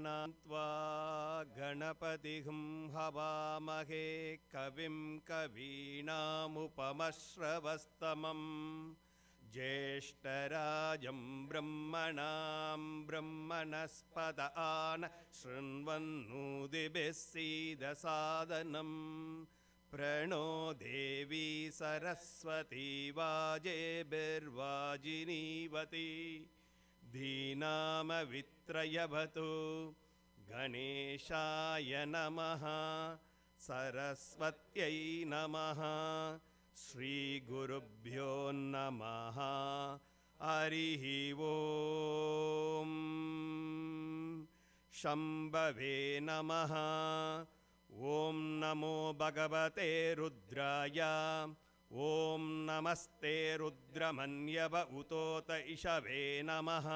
त्वा गणपतिं हवामहे कविं कवीनामुपमश्रवस्तमम् ज्येष्ठराजं ब्रह्मणां ब्रह्मणस्पत आन शृण्वन्नोतिभिः सीदसादनम् प्रणो देवी सरस्वती वाजेभिर्वाजिनीवती धीनामवित्रयवतु गणेशाय नमः सरस्वत्यै नमः श्रीगुरुभ्यो नमः हरिः ओं शम्भवे नमः ॐ नमो भगवते रुद्राय ॐ नमस्ते रुद्रमन्यव उतोत इषवे नमः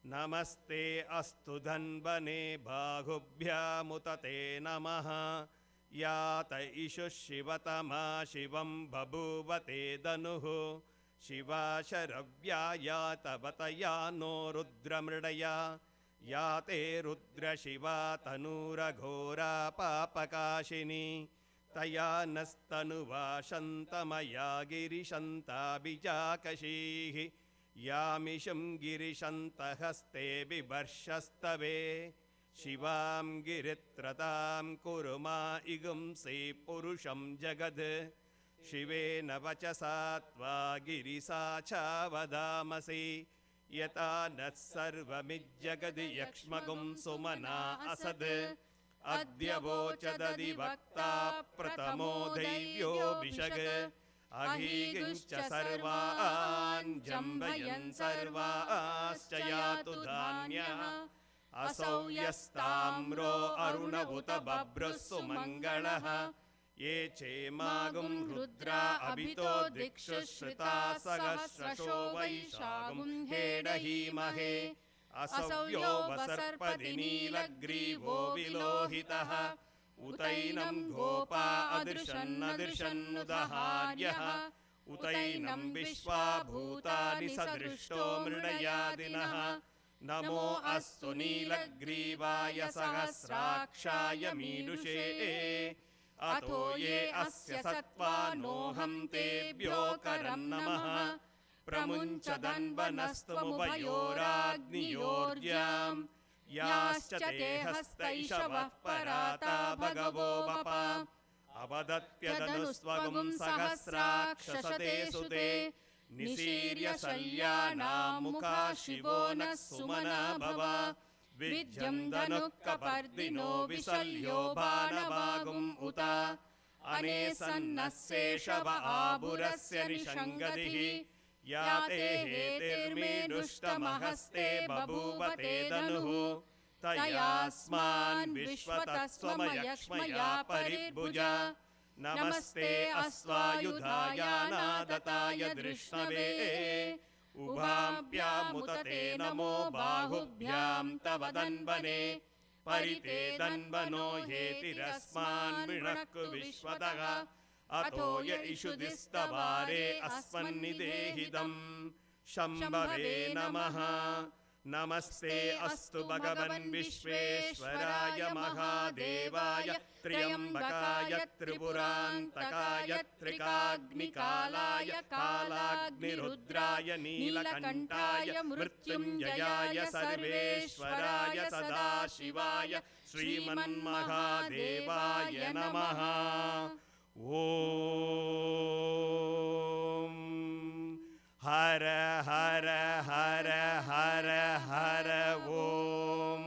नमस्ते अस्तु धन्वने बाहुभ्यामुत ते नमः यात इषु शिवतमा शिवं बभूवते धनुः शिवा शरव्या यातवतया नो रुद्रमृडया याते रुद्रशिवा तनूरघोरा पापकाशिनी तया नस्तनुवा शन्तमया गिरिशन्ताभिजाकशीः यामिषं गिरिशन्तहस्ते बिभर्षस्तवे शिवां गिरित्रतां कुरु मा इगुंसि पुरुषं जगद् शिवेन वचसा त्वा गिरिसाचा वदामसि यथा नः सर्वमिज्जगदि यक्ष्मगुं सुमना असद् अद्य वोचदधिवक्ता प्रथमो दैव्योऽभिषग् अहीगुंश्च सर्वान् जम्बयन् सर्वाश्च यातु धान्यः असौ यस्ताम्रो अरुणभुत बभ्रुः सुमङ्गलः ये चेमागुं रुद्रा अभितो दिक्षु श्रुता सहस्रशो वैशागुं हेडहीमहे असौ यो वसर्पति नीलग्रीवो विलोहितः उतैनं गोपा अदृशन्नदृशन्नुदहार्यः उतैनं विश्वा भूतानि सदृष्टो मृडयादिनः नमो अस्तु नीलग्रीवाय सहस्राक्षाय मीडुषे अतो ये अस्य सत्त्वानोऽहं तेभ्यो करं नमः प्रमुञ्चदन्वनस्तमुभयोराग्नियोर्ज्यां याश्च ते हस्त इषवः पराता भगवो वपा अवदत्यदनुस्वगुं सहस्राक्षसते सुते निशीर्य शल्यानां मुखा शिवो नः सुमना भव विज्यं धनुः कपर्दिनो विशल्यो बाणवागुम् उत अनेसन्नः शेषव आभुरस्य निषङ्गतिः याते हेतिर्मीडुष्टमहस्ते बभूवते धनुः तयास्मान् विश्वतः स्वमयक्ष्मया परिभुजा नमस्ते अश्वायुधाय नादताय धृष्णवे उभाभ्यामुत ते नमो बाहुभ्यां तव धन्वने परिते धन्वनो हेतिरस्मान् वृणक् विश्वतः अतो य इषुदिस्तवारे अस्मन्निदेहिदम् शम्भवे नमः नमस्ते अस्तु भगवन् विश्वेश्वराय महादेवाय त्र्यम्बकाय त्रिपुरान्तकाय त्रिकाग्निकालाय कालाग्निरुद्राय नीलकण्ठाय मृत्युञ्जयाय सर्वेश्वराय सदाशिवाय श्रीमन्महादेवाय नमः ॐ हर हर हर हर हर ॐ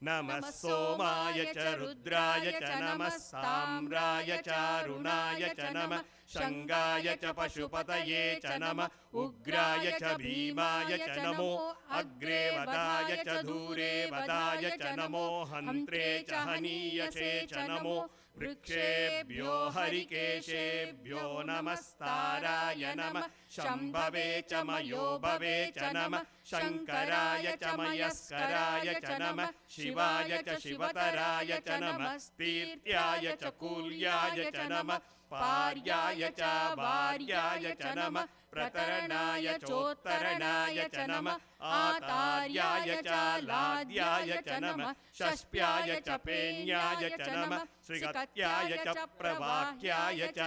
नमः सोमाय च रुद्राय च नमः साम्राय च अरुणाय च नमः शङ्गाय च पशुपतये च नमः उग्राय च भीमाय च नमो अग्रे वदाय च दूरे वदाय च नमो हन्त्रे च हनीयसे च नमो वृक्षेभ्यो हरिकेशेभ्यो नमस्ताराय नमः शम्भवे च मयोभवे च नमः शङ्कराय च मयस्कराय च नमः शिवाय च शिवतराय च नमः स्तीर्त्याय च कूल्याय च नमः पार्याय च वार्याय च नमः प्रतरणाय चोत्तरणाय च नमः आतार्याय च लाद्याय च नमः षष्प्याय च पेन्याय च नमः श्रीगत्याय च प्रवाक्याय च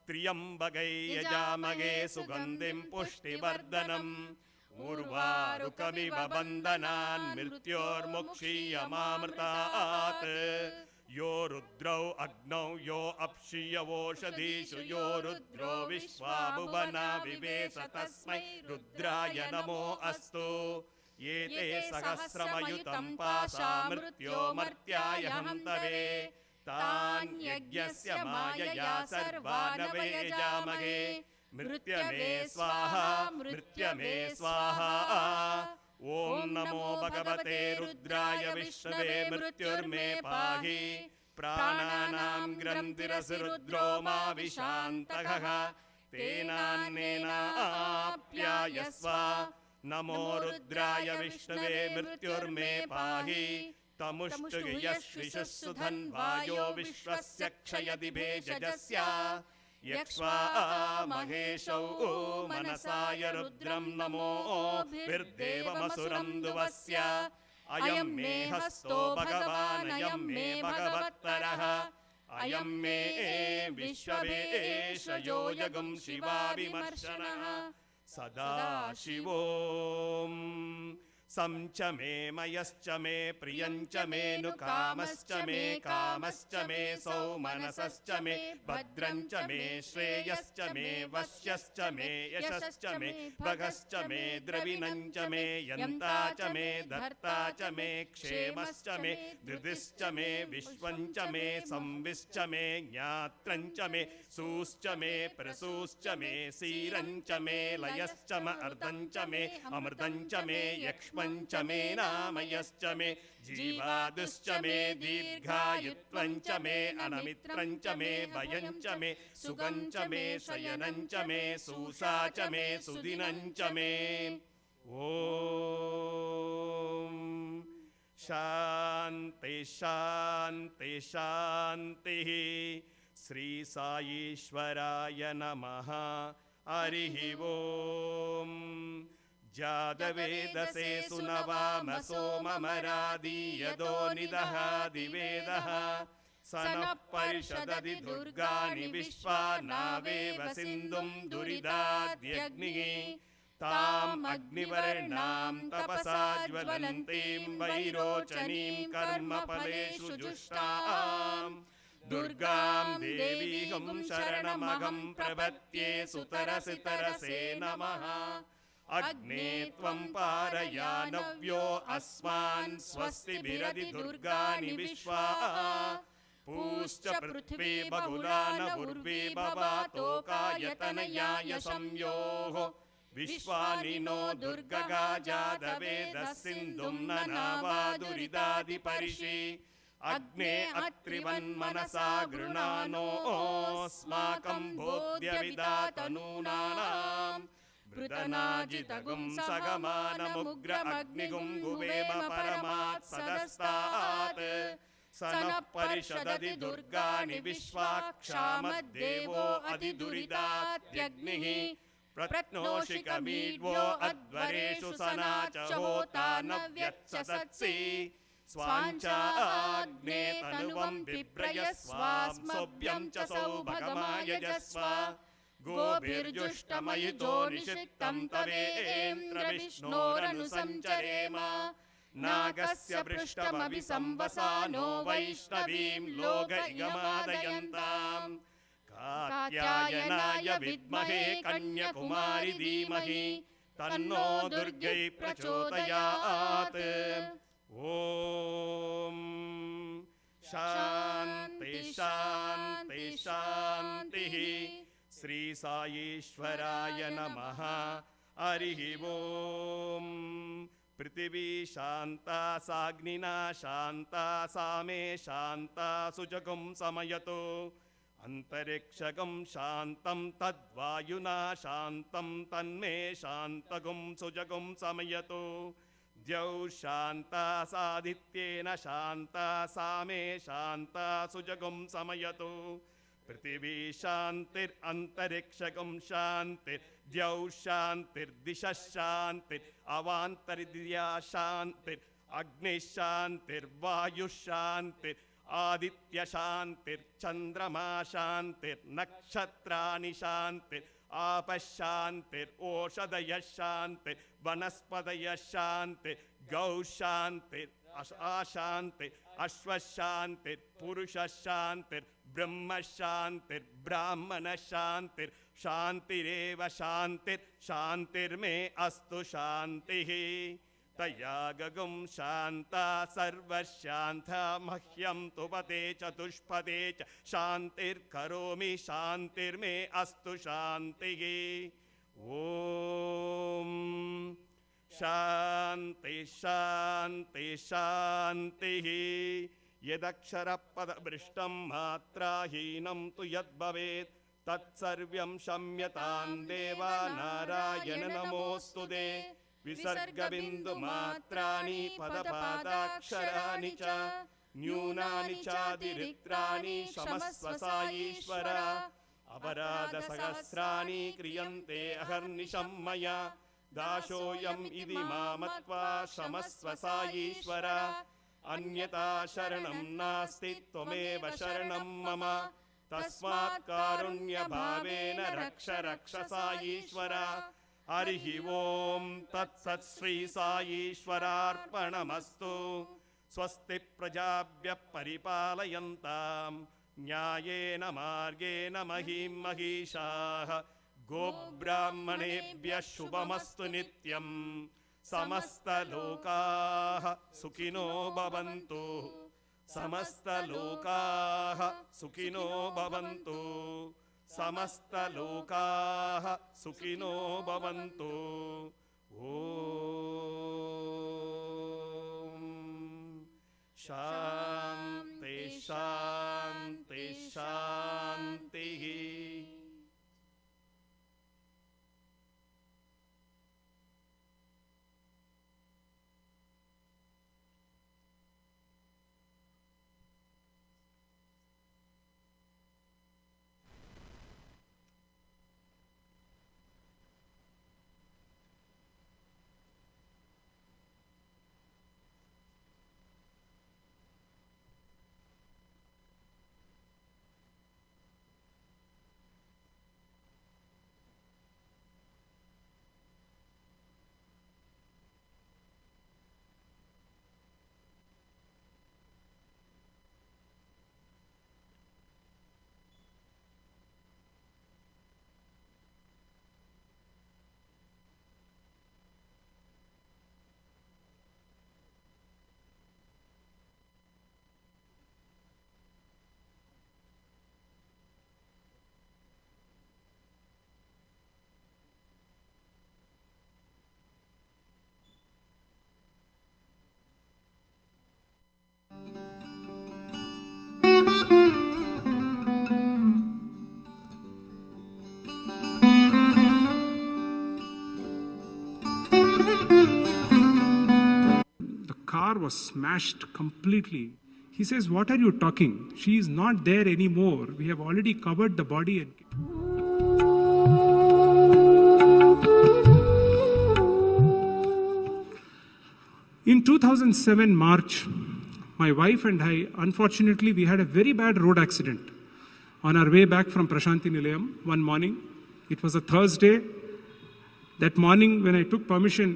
त्र्यम्बकै यजामहे सुगन्धिं पुष्टिवर्धनम् उर्वारुकमिव बन्धनान् मृत्योर्मुक्षीयमामृतात् यो रुद्रौ अग्नौ यो अप्शियवोषधीषु यो रुद्रो विश्वाभुवना विवेश तस्मै रुद्राय नमो अस्तु ये ते सहस्रमयुतं पाशा मृत्यो मर्त्याय हन्तवे तान् यज्ञस्य मायया सर्वान् वयजामहे मृत्यमे स्वाहा मृत्यमे स्वाहा ॐ नमो भगवते रुद्राय विष्णवे मृत्युर्मे पाहि प्राणानां ग्रन्थिरसि रुद्रो मा विशान्तकः तेनान्नेनाप्यायस्व नमो रुद्राय विष्णवे मृत्युर्मे पाहि तमुष्टुयश्विषुसुधन्वायो विश्वस्य क्षयदिभे जजस्य यक्ष्वा महेशौ मनसाय रुद्रं नमो विर्देवमसुरं दुवस्य अयं मे हस्तो भगवान् अयं मे भगवत्तरः अयं मे विश्ववेशयो जगं शिवाविमर्शनः सदा शिवोऽम् संच मे मयश्च मे प्रियञ्च मे नु कामश्च मे सौमनसश्च मे भद्रञ्च मे श्रेयश्च मे वश्यश्च मे यशश्च मे भगश्च मे द्रविणञ्च मे यन्ता च मे धर्ता च मे क्षेमश्च मे धृतिश्च मे विश्वञ्च मे संविश्च मे ज्ञात्रञ्च मे सूश्च मे प्रसूश्च मे सीरञ्च मे लयश्च म अर्धञ्च मे अमृतञ्च मे यक्ष्म च मे नामयश्च मे जीवादुश्च मे दीर्घायुत्वञ्च मे अनमित्रञ्च मे भयञ्च मे सुगञ्च मे शयनञ्च मे सूसा च मे सुदिनञ्च मे ॐ शान्ति शान्ति शान्तिः श्री साईश्वराय नमः हरिः ॐ जातवेदसे सुनवाम सोममरादीयदो निदहादिवेदः स नः परिषदति दुर्गाणि विश्वा नावेव सिन्धुं दुरिदाद्यग्निः ताम् अग्निवर्णां तपसा ज्वलन्तीं वैरोचनीं कर्मफलेषु जुष्टाम् दुर्गां देवीं शरणमहं प्रपद्ये सुतरसि तरसे नमः अग्ने त्वं पारयानव्यो अस्मान् स्वस्तिभिरधि दुर्गाणि विश्वा पूश्च पृथ्वी बहुला न उर्वी भवातोकायतनयाय संयोः विश्वानि नो दुर्गगा जातवेदः सिन्धुं न नावादुरिदादिपरिषि अग्ने अत्रिवन्मनसा गृणानोऽस्माकं बोध्यविदातनूनाम् वृतनाजितगुं सगमानमुग्र अग्निगुं गुवेम परमात् सदस्तात् स नः परिषदति दुर्गाणि विश्वाक्षामद्देवो अधिदुरिदात्यग्निः प्रत्नोषिकमीड्वो अध्वरेषु सना च होता न व्यत्ससत्सि स्वाञ्चाग्ने तनुवं बिभ्रयस्वां सोऽभ्यं च सौभगमायजस्व गोभिर्जुष्टमयुतो निषिक्तं तवेन्द्र विष्णोरनुसञ्चरेम नागस्य पृष्ठमभिसंवसानो वैष्णवीं लोकैगमादयन्ताम् कात्यायनाय विद्महे कन्याकुमारि धीमहि तन्नो दुर्गै प्रचोदयात् ॐ शान्ति शान्ति शान्तिः श्री साईश्वराय नमः हरिः ॐ पृथिवी शान्ता साग्निना शान्ता सा मे शान्ता सुजगुं समयतो अन्तरिक्षगं शान्तं तद्वायुना शान्तं तन्मे शान्तगुं सुजगुं समयतो द्यौः शान्ता सादित्येन शान्ता सा मे शान्ता सुजगुं समयतो पृथिवी शान्तिर् अन्तरिक्षगं शान्तिर् द्यौ शान्तिर्दिशः शान्तिर् अवान्तरिद्या शान्तिर् अग्निः शान्तिर्वायुः शान्तिर् आदित्य शान्तिर्चन्द्रमा शान्तिर्नक्षत्राणि शान्तिर् आपः शान्तिर्ओषधयः शान्तिर् वनस्पतयः शान्तिर् गौः शान्तिर् अशान्तिर् अश्वः शान्तिर् पुरुषः शान्तिर् ब्रह्म शान्तिर् ब्राह्मणः शान्तिर् शान्तिरेव शान्तिर् शान्तिर्मे अस्तु शान्तिः तया गगुं शान्ता सर्वशान्ता मह्यं तु पते चतुष्पदे च शान्तिर्करोमि शान्तिर्मे अस्तु शान्तिः ॐ शान्ति शान्ति शान्तिः यदक्षरपदभ्रष्टं मात्राहीनं तु यद्भवेत् तत्सर्वं क्षम्यतां देवा नारायण नमोऽस्तु ते विसर्गबिन्दुमात्राणि पदपादाक्षराणि च न्यूनानि चातिरिक्तानि क्षमस्व साईश्वर अपराधसहस्राणि क्रियन्ते अहर्निशं मया दाशोऽयम् इति मामत्वा क्षमस्व साईश्वर अन्यथा शरणं नास्ति त्वमेव शरणं मम तस्मात् कारुण्यभावेन रक्ष रक्ष साईश्वर हरिः ओं तत्सत् श्री साईश्वरार्पणमस्तु स्वस्ति प्रजाभ्यः परिपालयन्तां न्यायेन मार्गेण महीं महिषाः गोब्राह्मणेभ्यः शुभमस्तु नित्यं समस्तलोकाः सुखिनो भवन्तु समस्तलोकाः सुखिनो भवन्तु समस्तलोकाः सुखिनो भवन्तु ॐ शान्ति शान्ति शान्तिः car was smashed completely. He says, "What are you talking? She is not there anymore. We have already covered the body." In 2007 March, my wife and I, unfortunately, we had a very bad road accident on our way back from Prashanti Nilayam one morning. It was a Thursday. That morning, when I took permission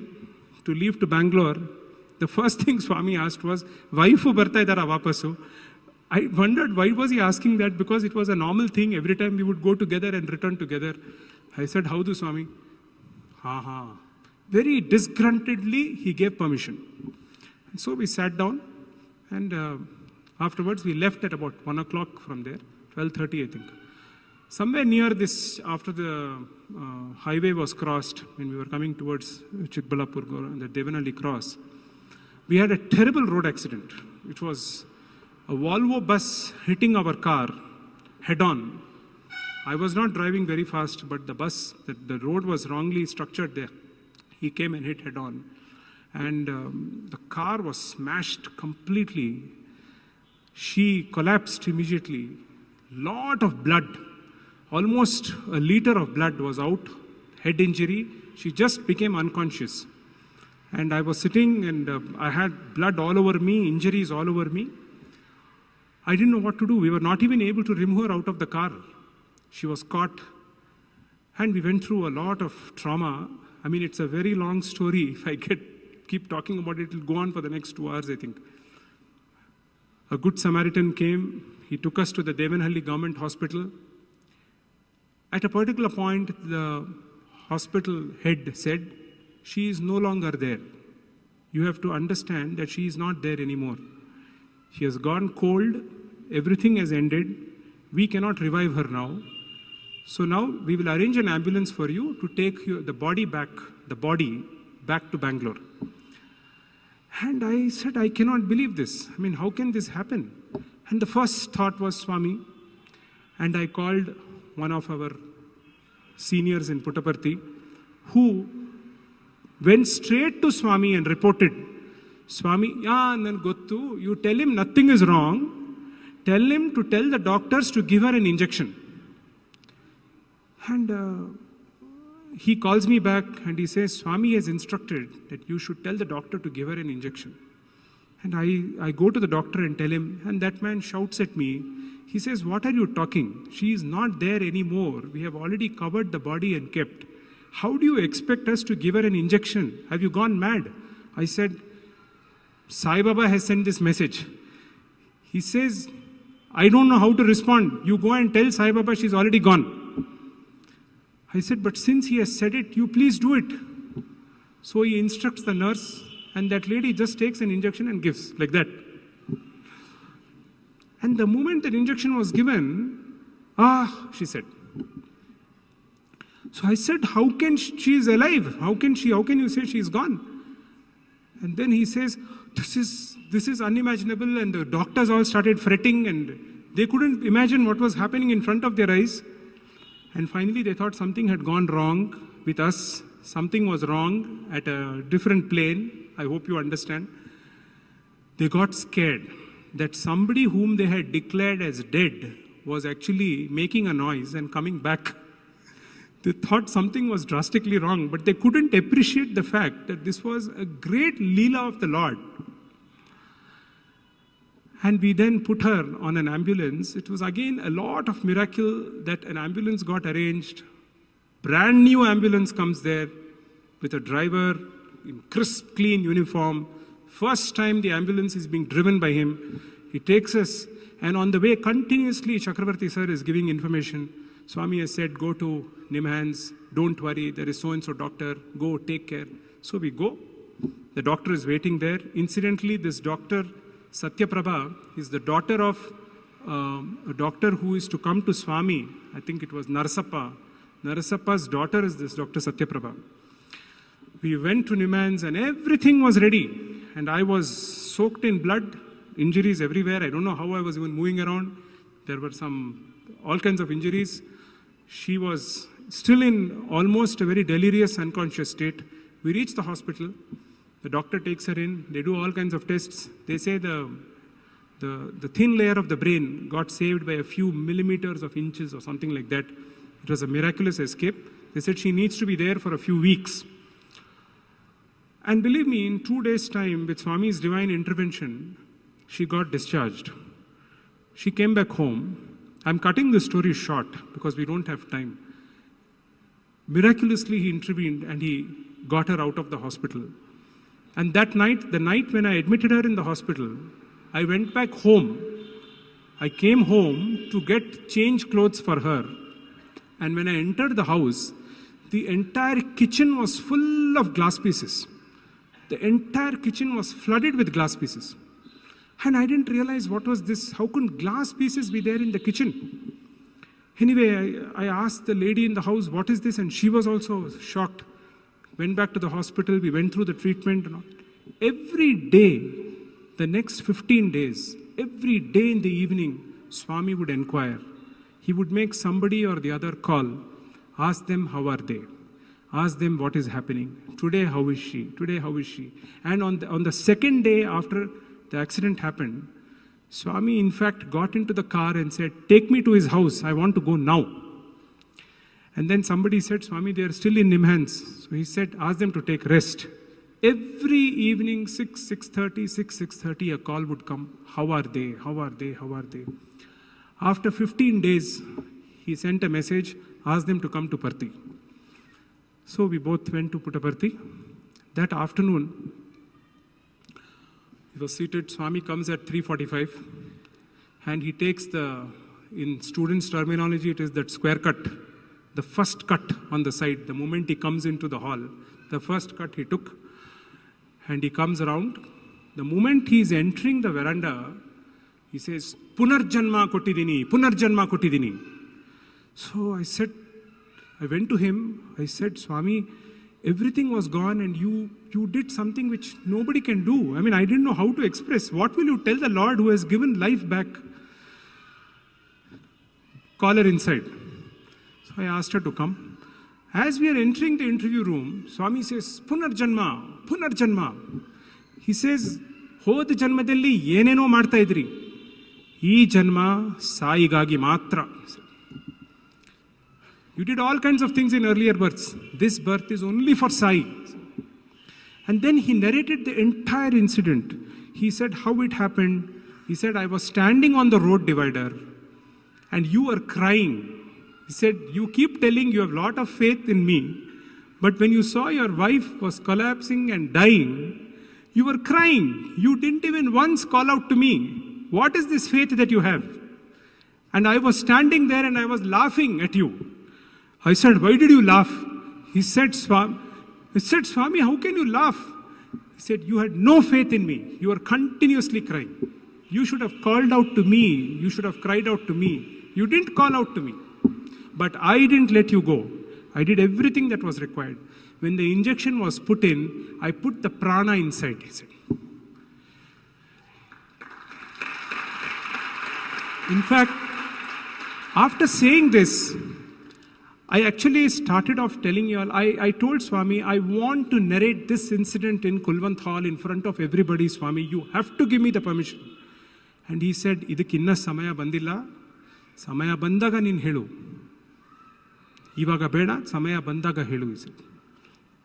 to leave to Bangalore, the first thing Swami asked was, "Waifu barta idara vapasu?" I wondered why was he asking that, because it was a normal thing. Every time we would go together and return together. I said, "How do, Swami?" Ha ha. Very disgruntledly, he gave permission. And so we sat down, and afterwards we left at about 1 o'clock from there, 12:30 I think. Somewhere near this, after the highway was crossed, when we were coming towards Chikbalapur, the Devanali cross, we had a terrible road accident. It was a Volvo bus hitting our car head on. I was not driving very fast, but the bus, the road was wrongly structured there. He came and hit head on. And the car was smashed completely. She collapsed immediately. Lot of blood. Almost a liter of blood was out. Head injury. She just became unconscious. And I was sitting and I had blood all over me, injuries all over me. I didn't know what to do. We were not even able to remove her out of the car. She was caught. And we went through a lot of trauma. I mean, it's a very long story. If I keep talking about it, it'll go on for the next 2 hours, I think. A good Samaritan came. He took us to the Devotional government hospital. At a particular point, the hospital head said, she is no longer there. You have to understand that she is not there anymore. She has gone cold. Everything has ended. We cannot revive her now. So now we will arrange an ambulance for you to take the body back to Bangalore. And I said, I cannot believe this. I mean, how can this happen? And the first thought was Swami. And I called one of our seniors in Puttaparthi, who went straight to Swami and reported, Swami, Gottu, you tell him nothing is wrong. Tell him to tell the doctors to give her an injection. And he calls me back and he says, Swami has instructed that you should tell the doctor to give her an injection. And I go to the doctor and tell him, and that man shouts at me. He says, what are you talking? She is not there anymore. We have already covered the body and kept. How do you expect us to give her an injection? Have you gone mad? I said, Sai Baba has sent this message. He says, I don't know how to respond. You go and tell Sai Baba she's already gone. I said, but since he has said it, you please do it. So he instructs the nurse, and that lady just takes an injection and gives, like that. And the moment that injection was given, she said. So I said, how can she is alive? How can you say she is gone? And then he says, this is unimaginable, and the doctors all started fretting, and they couldn't imagine what was happening in front of their eyes. And finally, they thought something had gone wrong with us. Something was wrong at a different plane. I hope you understand. They got scared that somebody whom they had declared as dead was actually making a noise and coming back. They thought something was drastically wrong, but they couldn't appreciate the fact that this was a great Leela of the Lord. And we then put her on an ambulance. It was again a lot of miracle that an ambulance got arranged. Brand new ambulance comes there with a driver in crisp, clean uniform. First time the ambulance is being driven by him. He takes us, and on the way continuously Chakravarti sir is giving information. Swami has said, go to Nimhans, don't worry, there is so-and-so doctor, go, take care. So we go. The doctor is waiting there. Incidentally, this doctor, Satyaprabha, is the daughter of a doctor who is to come to Swami. I think it was Narasappa. Narasappa's daughter is this Dr. Satyaprabha. We went to Nimhans and everything was ready. And I was soaked in blood, injuries everywhere. I don't know how I was even moving around. There were all kinds of injuries. She was still in almost a very delirious, unconscious state. We reached the hospital. The doctor takes her in. They do all kinds of tests. They say the thin layer of the brain got saved by a few millimeters of inches or something like that. It was a miraculous escape. They said she needs to be there for a few weeks. And believe me, in 2 days' time, with Swami's divine intervention, she got discharged. She came back home. I'm cutting the story short because we don't have time. Miraculously, he intervened and he got her out of the hospital. And that night, the night when I admitted her in the hospital, I went back home. I came home to get change clothes for her. And when I entered the house, the entire kitchen was full of glass pieces. The entire kitchen was flooded with glass pieces. And I didn't realize what was this. How could glass pieces be there in the kitchen? Anyway, I asked the lady in the house, what is this? And she was also shocked. Went back to the hospital. We went through the treatment. And all. Every day, the next 15 days, every day in the evening, Swami would inquire. He would make somebody or the other call. Ask them, how are they? Ask them what is happening. Today, how is she? Today, how is she? And on the second day after the accident happened, Swami, in fact, got into the car and said, "Take me to his house. I want to go now." And then somebody said, "Swami, they are still in Nimhans." So he said, "Ask them to take rest." Every evening, 6:30, a call would come. How are they? How are they? How are they? After 15 days, he sent a message, asked them to come to Parthi. So we both went to Puttaparthi. That afternoon, he was seated. Swami comes at 3:45 and he takes in students' terminology, it is that square cut, the first cut on the side. The moment he comes into the hall, the first cut he took, and he comes around. The moment he is entering the veranda, he says, "Punarjanma kottidini, Punarjanma kottidini." So I went to him, I said, "Swami, everything was gone and you did something which nobody can do. I mean, I didn't know how to express. What will you tell the Lord who has given life back?" Call her inside. So I asked her to come. As we are entering the interview room, Swami says, "Punarjanma, Punarjanma." He says, "Hod janmadalli yeneno marta idri. Ee janma saigagi matra." You did all kinds of things in earlier births. This birth is only for Sai. And then he narrated the entire incident. He said how it happened. He said, "I was standing on the road divider and you were crying." He said, "You keep telling you have a lot of faith in me, but when you saw your wife was collapsing and dying, you were crying. You didn't even once call out to me. What is this faith that you have?" And I was standing there and I was laughing at you. I said, "Why did you laugh?" He said, "Swami, how can you laugh?" He said, "You had no faith in me. You were continuously crying. You should have called out to me. You should have cried out to me. You didn't call out to me. But I didn't let you go. I did everything that was required. When the injection was put in, I put the prana inside," he said. In fact, after saying this, I actually started off telling you all, I told Swami, I want to narrate this incident in Kulwant Hall in front of everybody, Swami. You have to give me the permission. And he said, "Idikkinna samaya bandilla, samaya bandaga nin helu. Ivaga beda, samaya bandaga helu," he said.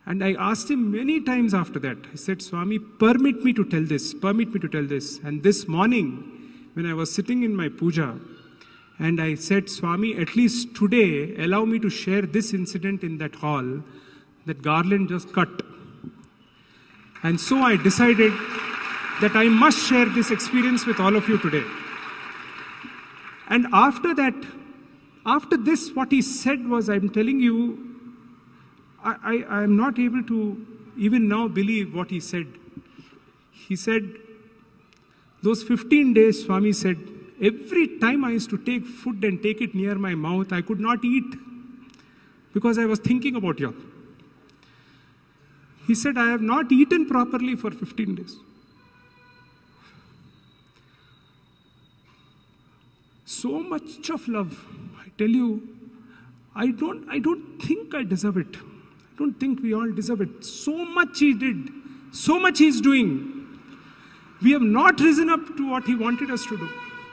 And I asked him many times after that. I said, "Swami, permit me to tell this, permit me to tell this." And this morning, when I was sitting in my puja, and I said, "Swami, at least today, allow me to share this incident in that hall, that garland just cut." And so I decided that I must share this experience with all of you today. And after that, after this, what he said was, I'm telling you, I am not able to even now believe what he said. He said, those 15 days, Swami said, every time I used to take food and take it near my mouth, I could not eat because I was thinking about you. He said, I have not eaten properly for 15 days. So much of love. I tell you, I don't think I deserve it. I don't think we all deserve it. So much he did. So much he's doing. We have not risen up to what he wanted us to do.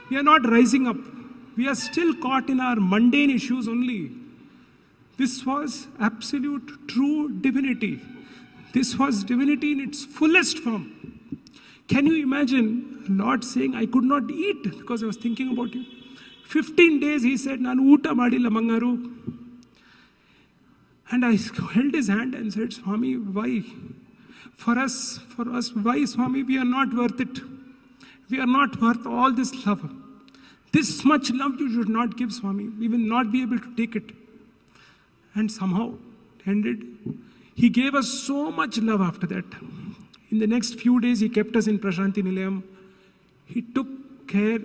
We are not rising up. We are still caught in our mundane issues only. This was absolute true divinity. This was divinity in its fullest form. Can you imagine Lord saying, I could not eat because I was thinking about you? 15 days he said, "Nanu uta madilla mangaru." And I held his hand and said, "Swami, why? For us, why, Swami? We are not worth it. We are not worth all this love. This much love you should not give, Swami. We will not be able to take it." And somehow it ended. He gave us so much love after that. In the next few days, he kept us in Prashanti Nilayam. He took care,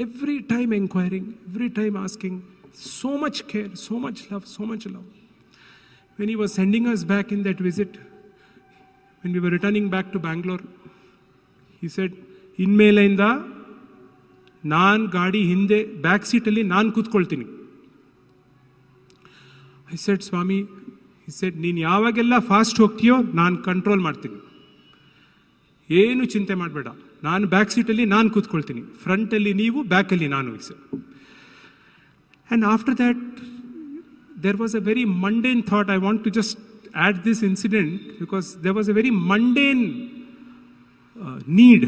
every time inquiring, every time asking. So much care, so much love, so much love. When he was sending us back in that visit, when we were returning back to Bangalore, he said, "Inmelayinda naan gaadi hinde back seat alli naan kutkoltini." I said, "Swami," he said, "Neen yavagella fast hogtiyo naan control martini." ಏನು ಚಿಂತೆ ಮಾಡಬೇಡ, ನಾನು back ಸೀಟಲ್ಲಿ ನಾನು ಕೂತ್ಕೊಳ್ತೀನಿ, ಫ್ರಂಟಲ್ಲಿ ನೀವು, ಬ್ಯಾಕಲ್ಲಿ ನಾನು. And after that, there was a very mundane thought. I want to just add this incident because there was a very mundane need.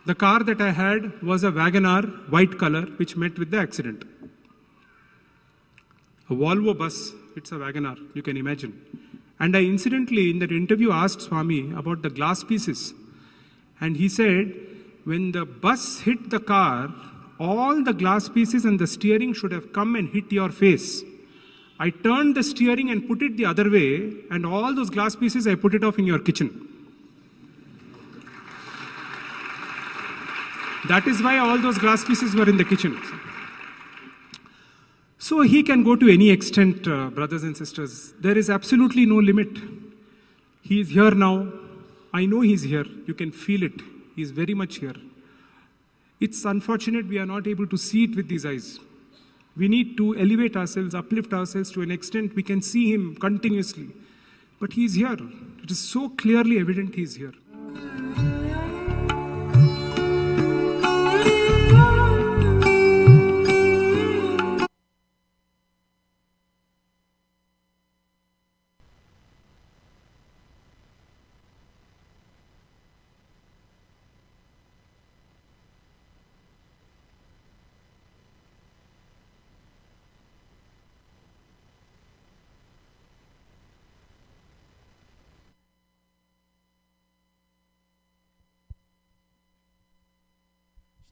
The car that I had was a Wagon-R, white color, which met with the accident. A Volvo bus, it's a Wagon-R, you can imagine. And I incidentally, in that interview, asked Swami about the glass pieces. And he said, when the bus hit the car, all the glass pieces and the steering should have come and hit your face. I turned the steering and put it the other way, and all those glass pieces, I put it off in your kitchen. That is why all those glass pieces were in the kitchen. So he can go to any extent, brothers and sisters. There is absolutely no limit. He is here now. I know he is here. You can feel it. He is very much here. It's unfortunate we are not able to see it with these eyes. We need to elevate ourselves, uplift ourselves to an extent we can see him continuously. But he is here. It is so clearly evident he is here.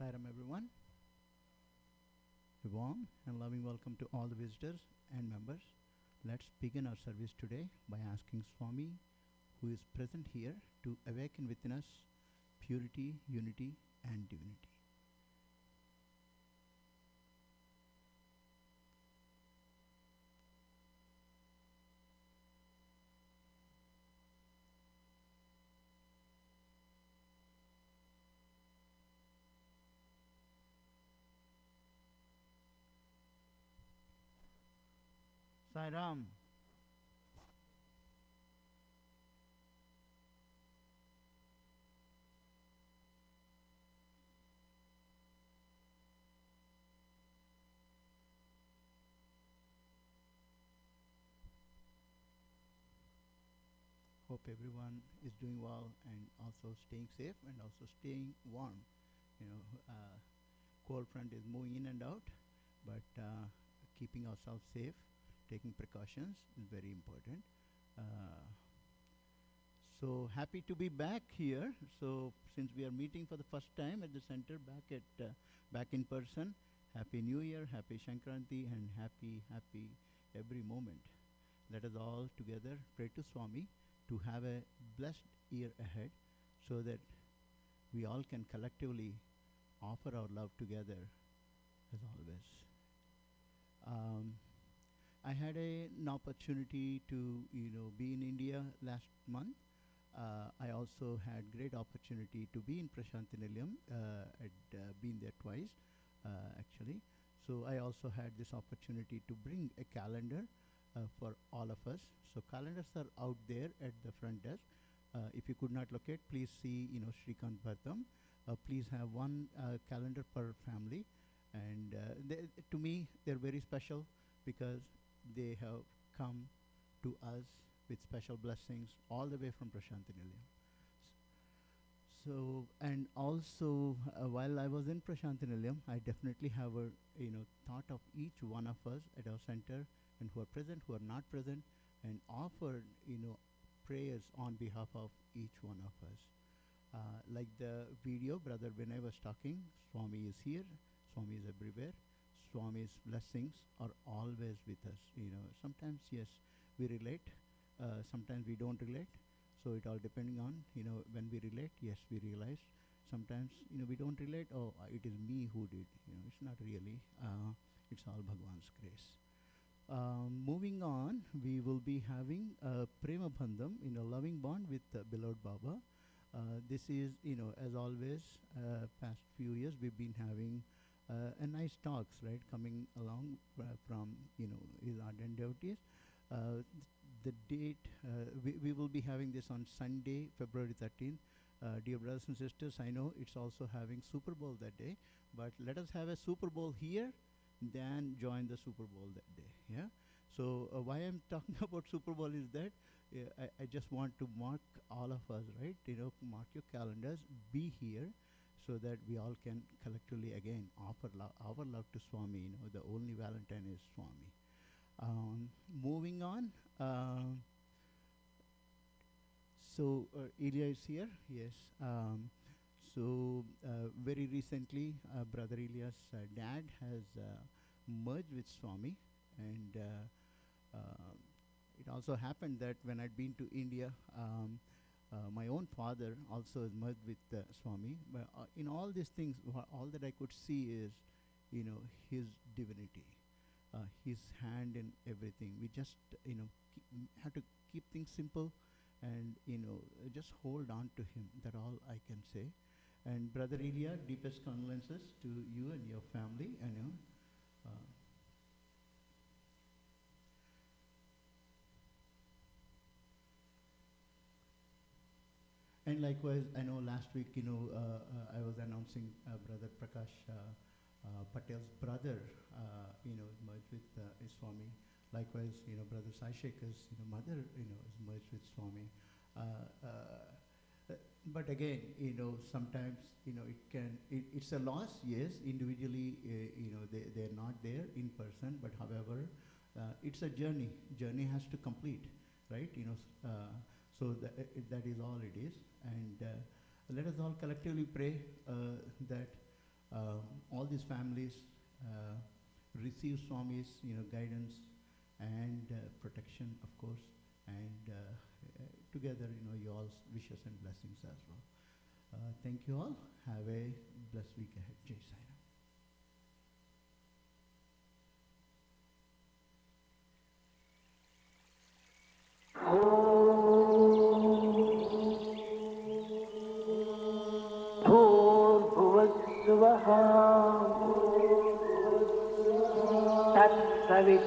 Sairam everyone. A warm and loving welcome to all the visitors and members. Let's begin our service today by asking Swami, who is present here, to awaken within us purity, unity and divinity. Sai Ram. Hope everyone is doing well and also staying safe and also staying warm. Cold front is moving in and out, but keeping ourselves safe, taking precautions is very important. So happy to be back here. So since we are meeting for the first time at the center, back in person, Happy New Year, Happy Shankranti, and happy every moment. Let us all together pray to Swami to have a blessed year ahead, so that we all can collectively offer our love together as always. I had an opportunity to be in India last month. I also had great opportunity to be in Prashanti Nilayam. I'd been there twice actually. So I also had this opportunity to bring a calendar for all of us. So calendars are out there at the front desk. If you could not locate, please see Shrikant Bhartam. Please have one calendar per family, and to me they're very special because they have come to us with special blessings all the way from Prashanti Nilayam. So, and also while I was in Prashanti Nilayam, I definitely have a thought of each one of us at our center, and who are present, who are not present, and offered prayers on behalf of each one of us. Like the video Brother Vinay was talking, Swami is here, Swami is everywhere. Swami's blessings are always with us. Sometimes yes, we relate, sometimes we don't relate. So it all depending on when we relate. Yes, we realize. Sometimes we don't relate. Oh, it is me who did. It's not really. It's all Bhagwan's grace. Moving on, we will be having a Prema Bandham, loving bond with beloved Baba. This is, as always, past few years we've been having a nice talks, right, coming along from, his ardent devotees. the date, we will be having this on Sunday, February 13th. Dear brothers and sisters, I know it's also having Super Bowl that day, but let us have a Super Bowl here, then join the Super Bowl that day. Yeah. So why I'm talking about Super Bowl is that I just want to mark all of us, right? Mark your calendars, be here, so that we all can collectively again offer our love to Swami. The only Valentine is Swami. Moving on. So Ilya is here. Yes. So very recently, Brother Ilya's dad has merged with Swami, and it also happened that when I'd been to India, my own father also has merged with Swami. But in all these things, all that I could see is, his divinity, his hand in everything. We just, have to keep things simple, and just hold on to him. That's all I can say. And Brother Ilya, deepest condolences to you and your family. And likewise, I know last week, I was announcing Brother Prakash Patel's brother, merged with Swami. Likewise, Brother Sai Shekhar's, mother, is merged with Swami. But again, sometimes, it's a loss, yes, individually, they're not there in person, but however, it's a journey. Journey has to complete, right? So that is all it is. And let us all collectively pray that all these families receive Swami's, guidance and protection, of course, and together, you all's wishes and blessings as well. Thank you all. Have a blessed week ahead. Jai Sai Ram.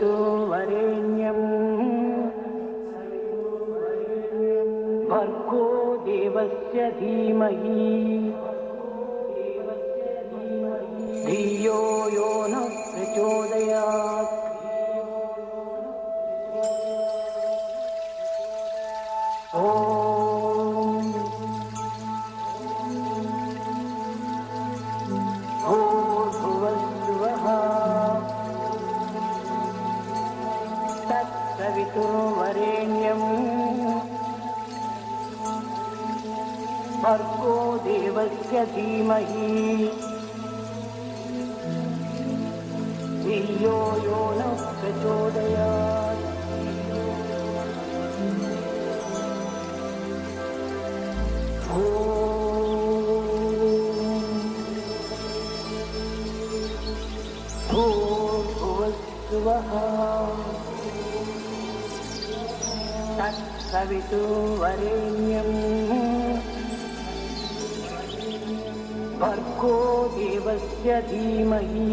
तत्सवितुर्वरेण्यं भर्गो देवस्य धीमहि धियो यो नः प्रचोदयात् तत्सवितुर्वरेण्यं भर्गो देवस्य धीमहि धियो यो नः प्रचोदयात् भूर्भुवस्सुवः तत्सवितुर्वरेण्यं भर्गो देवस्य धीमहि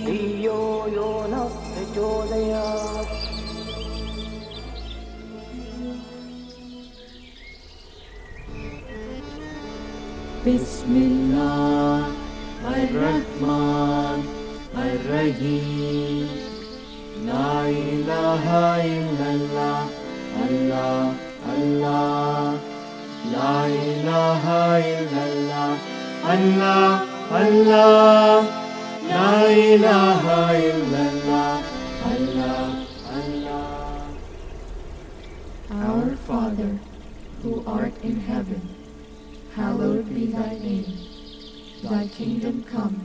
धियो यो नः प्रचोदयात् Bismillah ar-Rahman ar-Rahim. La ilaha illallah, Allah, Allah. La ilaha illallah, Allah, Allah. La ilaha illallah, Allah, Allah. Our Father, who art in heaven, hallowed be thy name. Thy kingdom come,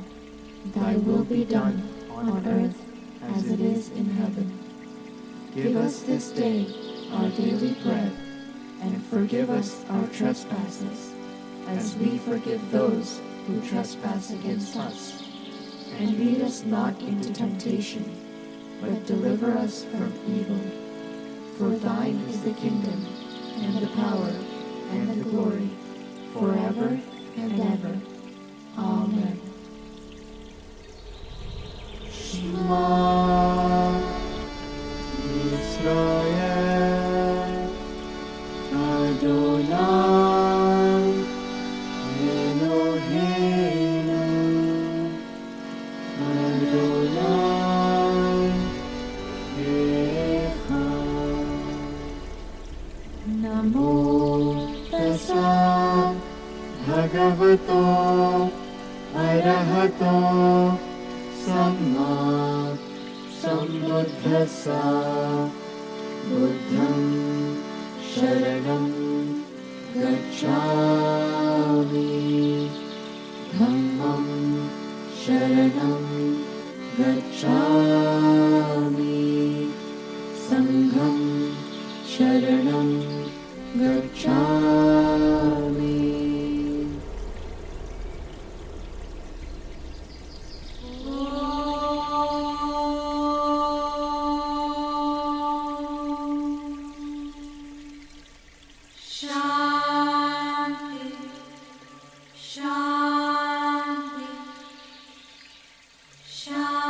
thy will be done on earth as it is in heaven. Give us this day our daily bread, and forgive us our trespasses, as we forgive those who trespass against us. And lead us not into temptation, but deliver us from evil. For thine is the kingdom, and the power, and the glory, forever and ever. Amen. Shema Adonai, Eloheinu, Adonai, Echad. Namo Tassa Bhagavato Arahato Samma Sambuddhassa. Buddham Sharanam Gacchami, Dhammam Sharanam Gacchami, Sangham Sharanam Gacchami. Shanti, Shanti, Shanti.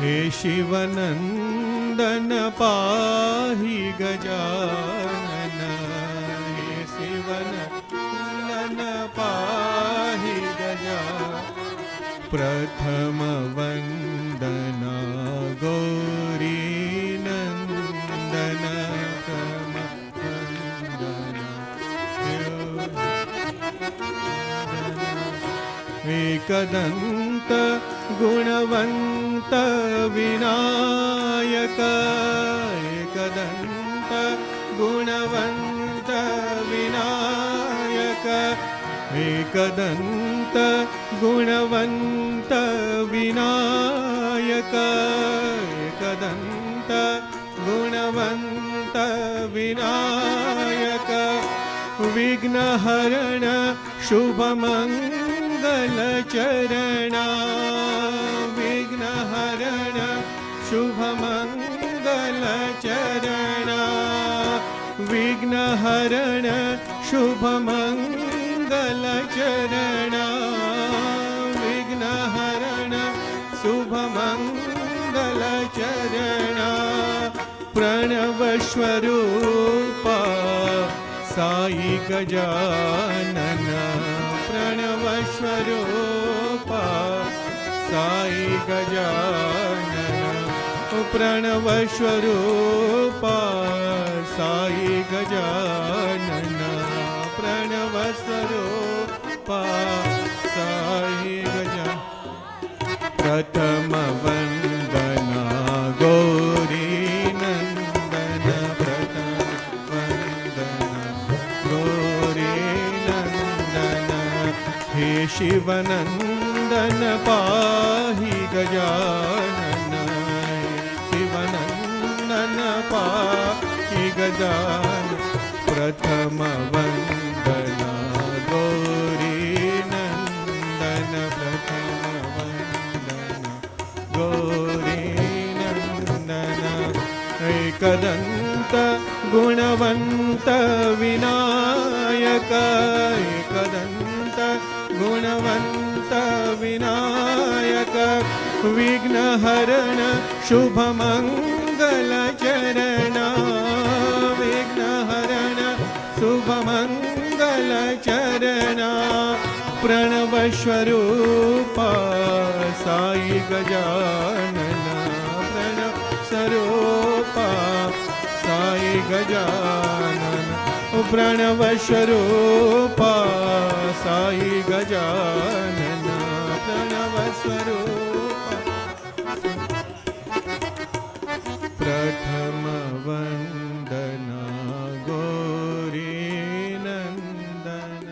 हे शिवनन्दन पाहि गजानन, हे शिवनन्दन पाहि गजानन। प्रथम वन्दना गौरी नन्दन, प्रथम वन्दना एकदन्त गुणवन्त विनायक, एकदन्त गुणवन्त विनायक, एकदन्त गुणवन्त विनायक, एकदन्त गुणवन्त विनायक। विघ्नहरण शुभमङ्गलचरणा, विघ्नहरण शुभमङ्गलचरणा, विघ्नहरण शुभमङ्गलचरणा, विघ्नहरण शुभमङ्गलचरणा। प्रणवस्वरूपा साई गजानन, प्रणवस्वरूपा साई गजानन, प्रणवस्वरूपा साई गजानन, प्रणवस्वरूपा साई गजानन। प्रथम वन्दना गौरी नन्दन, प्रथम वन्दना गौरी नन्दन। हे शिवनन्दन पाहि गजानन, शिवनन्दन पाहि गजानन। प्रथम वन्दना गौरी नन्दन, प्रथम वन्दना गौरी नन्दन। एकदन्त गुणवन्त विनायक, एकदन्त गुणवन्त विनायक। विघ्नहरण शुभमङ्गलचरण विघ्नहरण शुभमङ्गलचरण प्रणवस्वरूपा साई गजानन प्रणवस्वरूपा साई गजानन प्रणवस्वरूपा साई गजानन प्रणवस्वरूपा प्रथम वन्दना गौरी नन्दन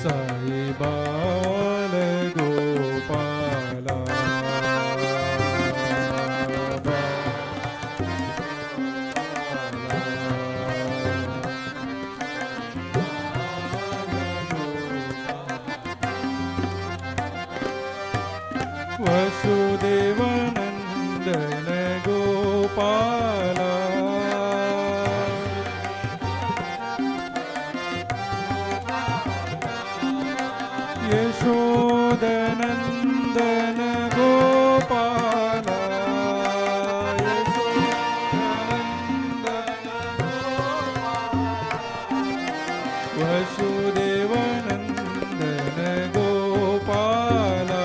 साई बाल गोपाला वसुदेवानंदन गोपाला यशोदनंदन गोपाला वसुदेवानंदन गोपाला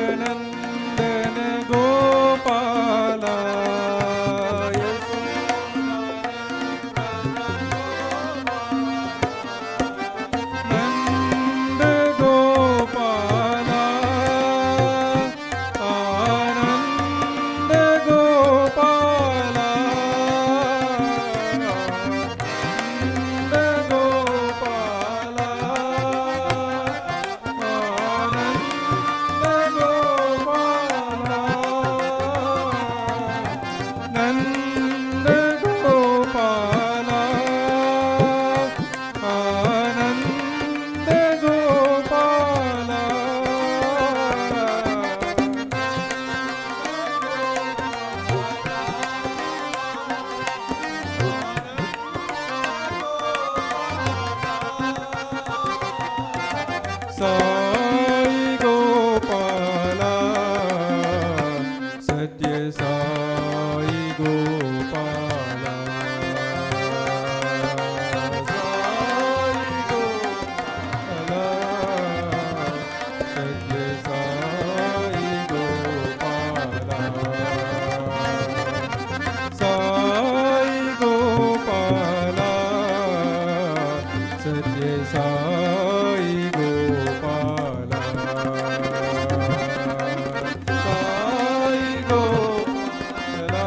यशोदनंदन गोपाला नंद गोपाला आनंद गोपाला नंद गोपाला आनंद गोपाला नंद गोपाला आनंद गोपाला साई गोपाला सत्य साई गोपाला साई गोपाला सत्य साई गोपाला साई गोपाला सत्य साई गोपाला साई गोपाला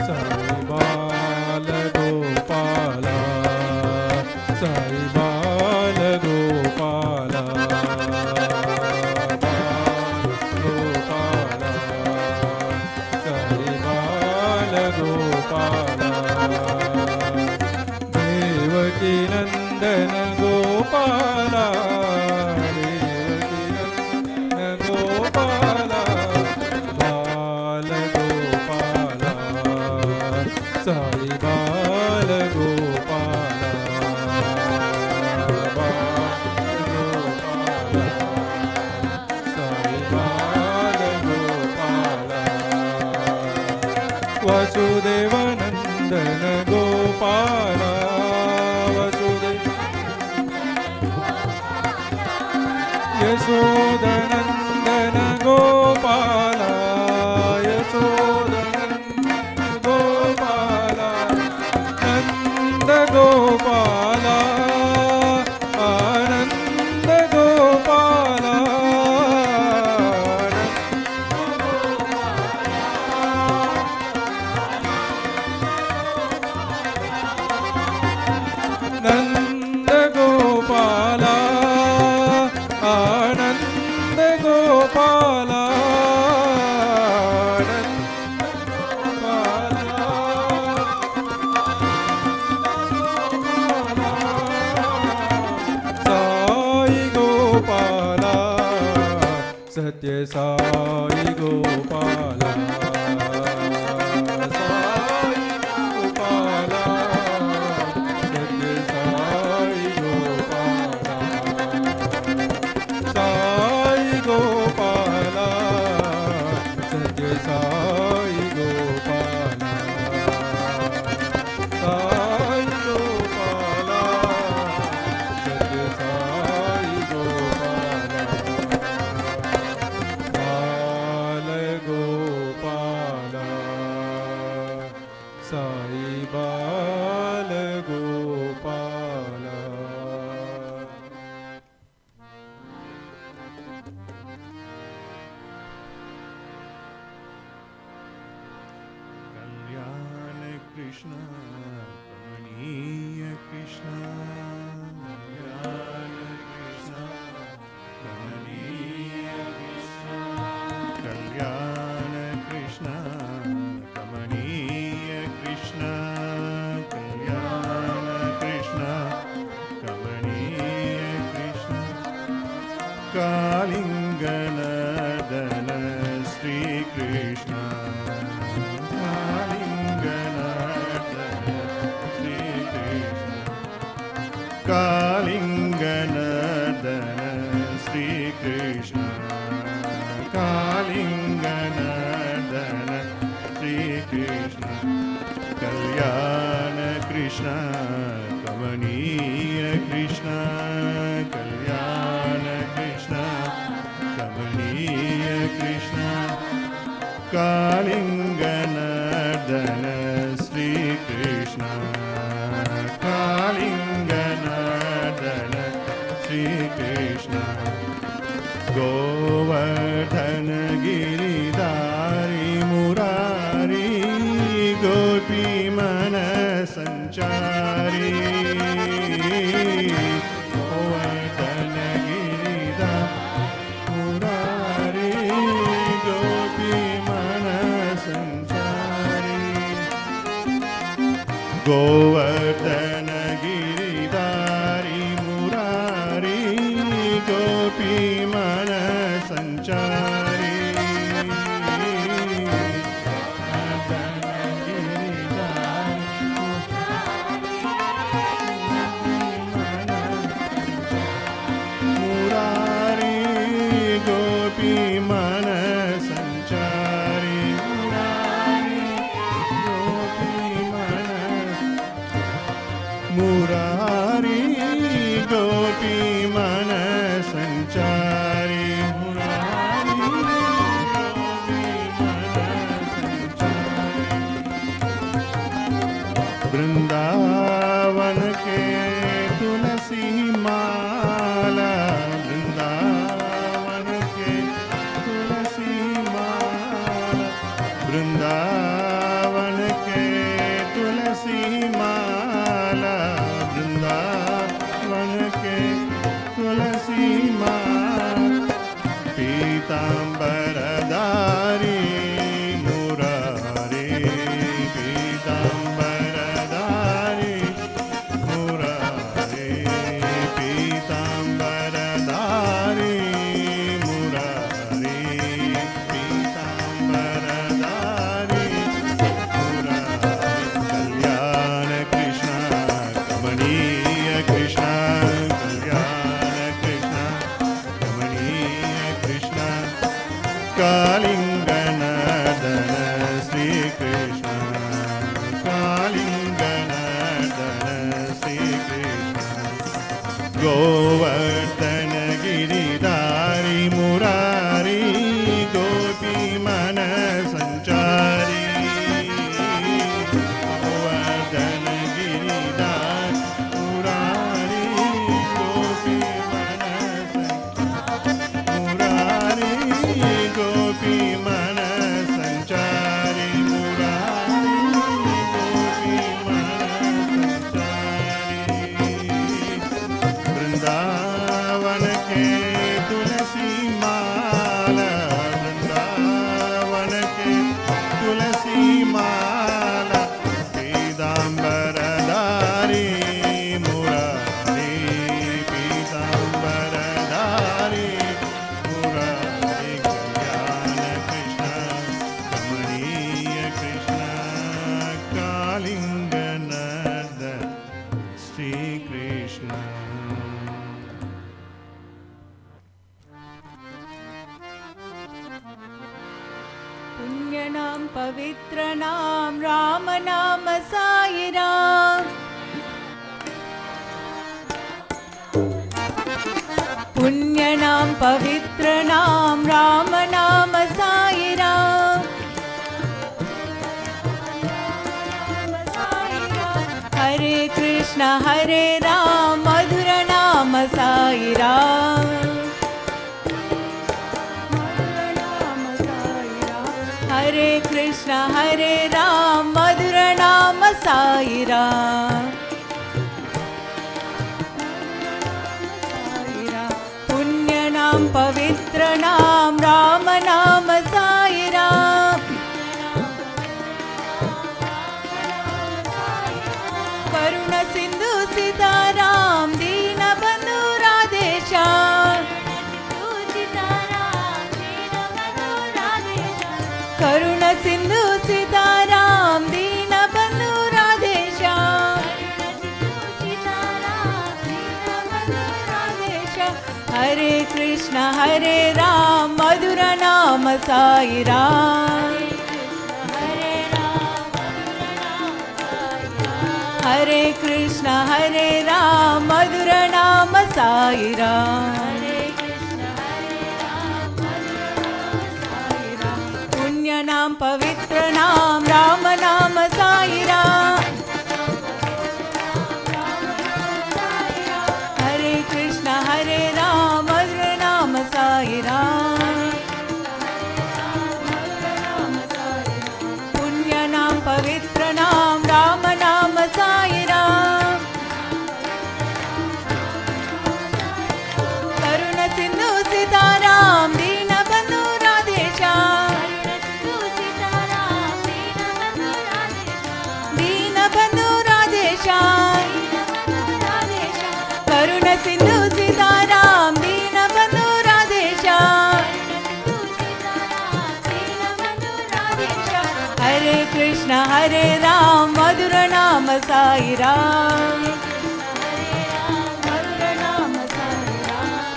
साई बाल गोपाला साई बाल गोपाला गोपाला साई बाल गोपाला देवकी नंदन गोपाला देवकी नंदन गोपाला बाल गोपाला साई बाल गोपाला बाल गोपाला साई बाल गोपाला वसुदेवानंदन गोपाला वसुदेव यशोदनंदन गोपाला यशोदनंदन गोपाला नंद गोपाला आनंद गोपाला नंद गोपाला आनंद गोपाला साई गोपाला सत्य साई गोपाला साई गोपाला सत्य साई गोपाला साई गोपाला सत्य साई गोपाला साई गोपाला सत्य साई गोपाला बाल गोपाला कृष्ण कमनीय कृष्ण कल्याण कृष्ण कमनीय कृष्ण कल्याण कृष्ण कमनीय कृष्ण कालिंगनदन श्री कृष्ण कालिंगनदन श्री कृष्ण कालिंगनदन श्री कृष्ण कल्याण कृष्ण कमनीय कृष्ण कल्याण कृष्ण कमनीय कृष्ण कालिंगनदन श्री कृष्ण कालिंगनदन श्री कृष्ण गोवर्धन गिरिधारी मुरारी गोपी मन संचारी गोवर्धन गिरिधारी मुरारी गोपी मन संचारी गोवर्धन गिरिधारी मुरारी गोपी मन संचारी मुरारी गोपी मन संचारी मुरारी गोपी मन संचारी मुरारी गोपी मन संचारी वृंदावन के तुलसी माला वृंदावन के तुलसी माला वृंदावन के तुलसी माला वृंदावन के तुलसी माला पीतांबरधारी मुरारी पीतांबरधारी मुरारी पीतांबरधारी मुरारी पीतांबरधारी मुरारी कल्याण कृष्ण कमनीय कृष्ण कल्याण कृष्ण कमनीय कृष्ण कालिंगनदन श्री कृष्ण कालिंगनदन श्री कृष्ण गोवर्धन गिरिधारी मुरारी गोपी मन संचारी गोवर्धन गिरिधारी मुरारी गोपी मन मुरारी गोपी मन संचारी मुरारी गोपी मन संचारी वृंदावन के तुलसी माला वृंदावन के तुलसी माला पीतांबरधारी मुरारी पीतांबरधारी मुरारी कल्याण कृष्ण कमनीय कृष्ण कालिंगनदन श्री कृष्ण पुण्य नाम पवित्र नाम राम नाम साई राम पुण्य नाम पवित्र नाम राम नाम साई राम हरे कृष्ण हरे राम मधुर नाम साई राम हरे कृष्ण हरे राम मधुर नाम साईराम पुण्य नाम पवित्र नाम राम नाम साईराम करुण सिंधु सीताराम दीन बंधु राधेश्याम करुण सिंधु सीताराम दीन बंधु राधेश्याम हरे कृष्ण हरे राम मधुर नाम साईराम हरे कृष्ण हरे राम मधुर नाम साईराम पुण्य नाम पवित्र नाम राम नाम साईराम हरे कृष्ण हरे राम मधुर नाम साईराम पुण्य नाम पवित्र नाम राम नाम साईराम करुण सिंधु सीताराम दीन बंधु राधेश्याम दीन बंधु राधेश्याम करुण सिंधु सीताराम दीन बंधु राधेश्याम हरे कृष्ण हरे राम मधुर नाम साईराम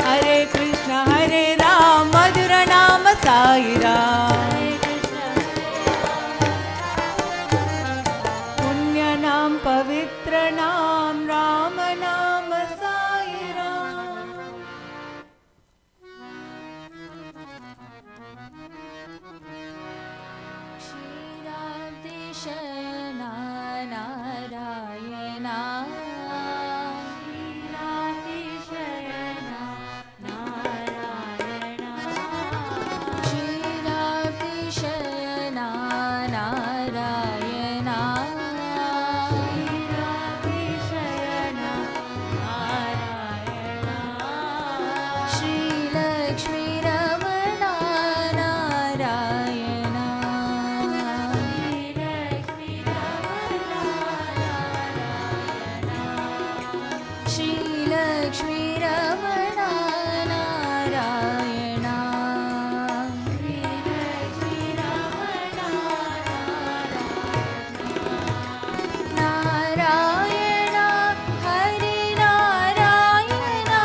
हरे कृष्ण हरे राम मधुर नाम साईराम पुण्य नाम पवित्र नाम राम नाम साईराम शयना नारायणा शयना नारायणा शयना नारायणा शयना नारायणा श्रीलक्ष्मी रमणा नारायणा श्रीलक्ष्मी रमणा नारायणा नारायणा हरि नारायणा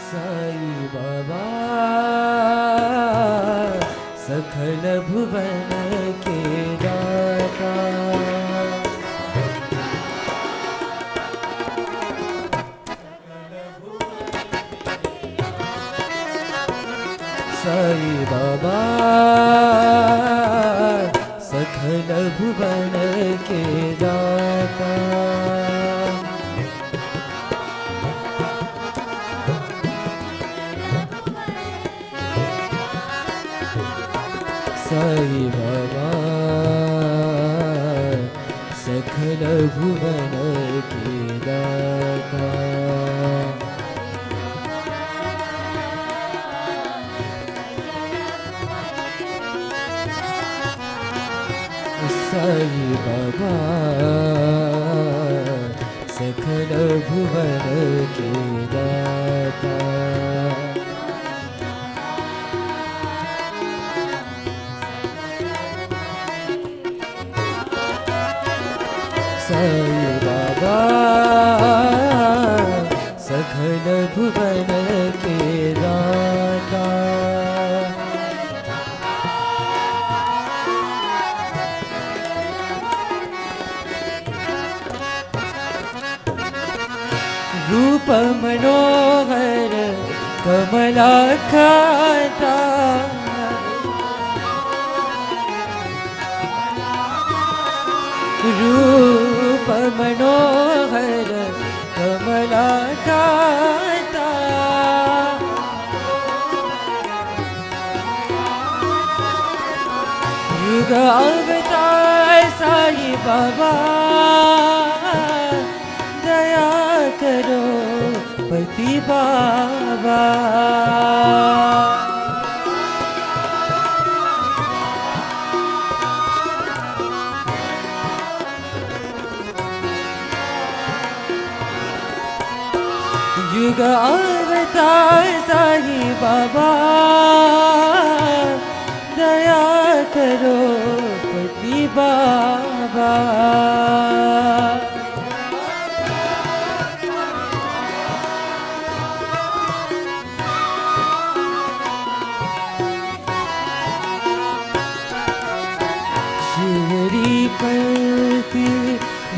साई बाबा सकल भुवन के दाता साई बाबा सकल भुवन के दाता साई बाबा सकल भुवन के दाता साई बाबा सकल भुवन के दाता साई बाबा सकल भुवन के दाता रूप मनोहर कमलाकांता रूप मनोहर कमलाकांता युग अवतार साई बाबा दया करो पति बाबा युग अवतार साई बाबा दया करो पति बाबा श्रीपति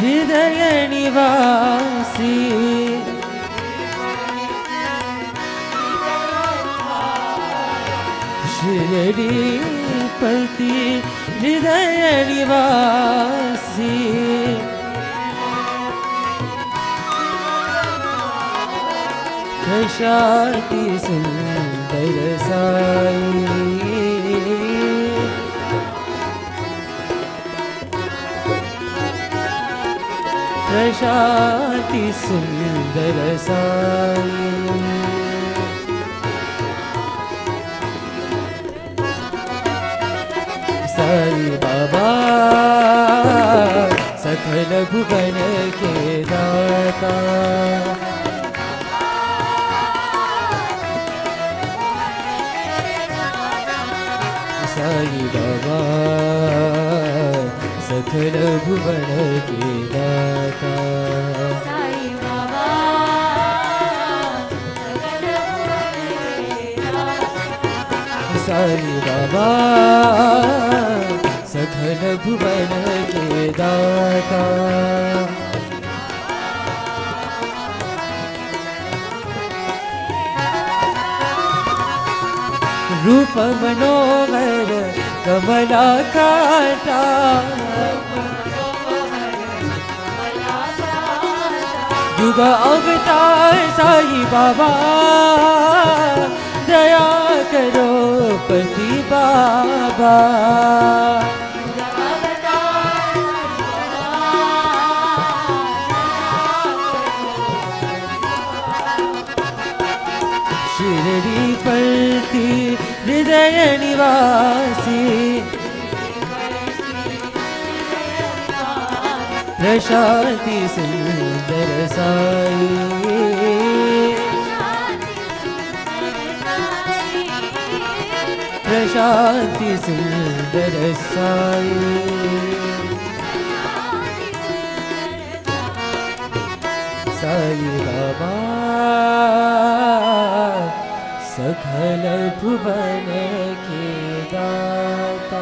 हृदय निवासी श्रीपति हृदय निवासी प्रशांति सुंदर साई प्रशांति सुंदर साई साई बाबा सकल भुवन के दाता साई बाबा सकल भुवन के दाता साई बाबा सकल भुवन के दाता साई बाबा सकल भुवन के दाता रूप मनोहर कमलाकांता युग अवतार साई बाबा दया करो पति बाबा श्रीपति हृदय निवासी प्रशांति सुंदर साई प्रशांति सुंदर साई साई बाबा सकल भुवन के दाता।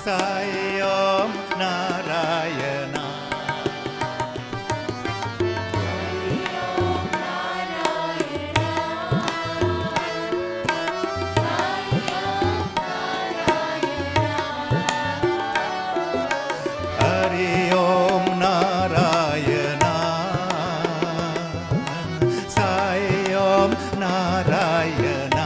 साई ओम नारायण हरि ओम नारायण साई ओम Narayan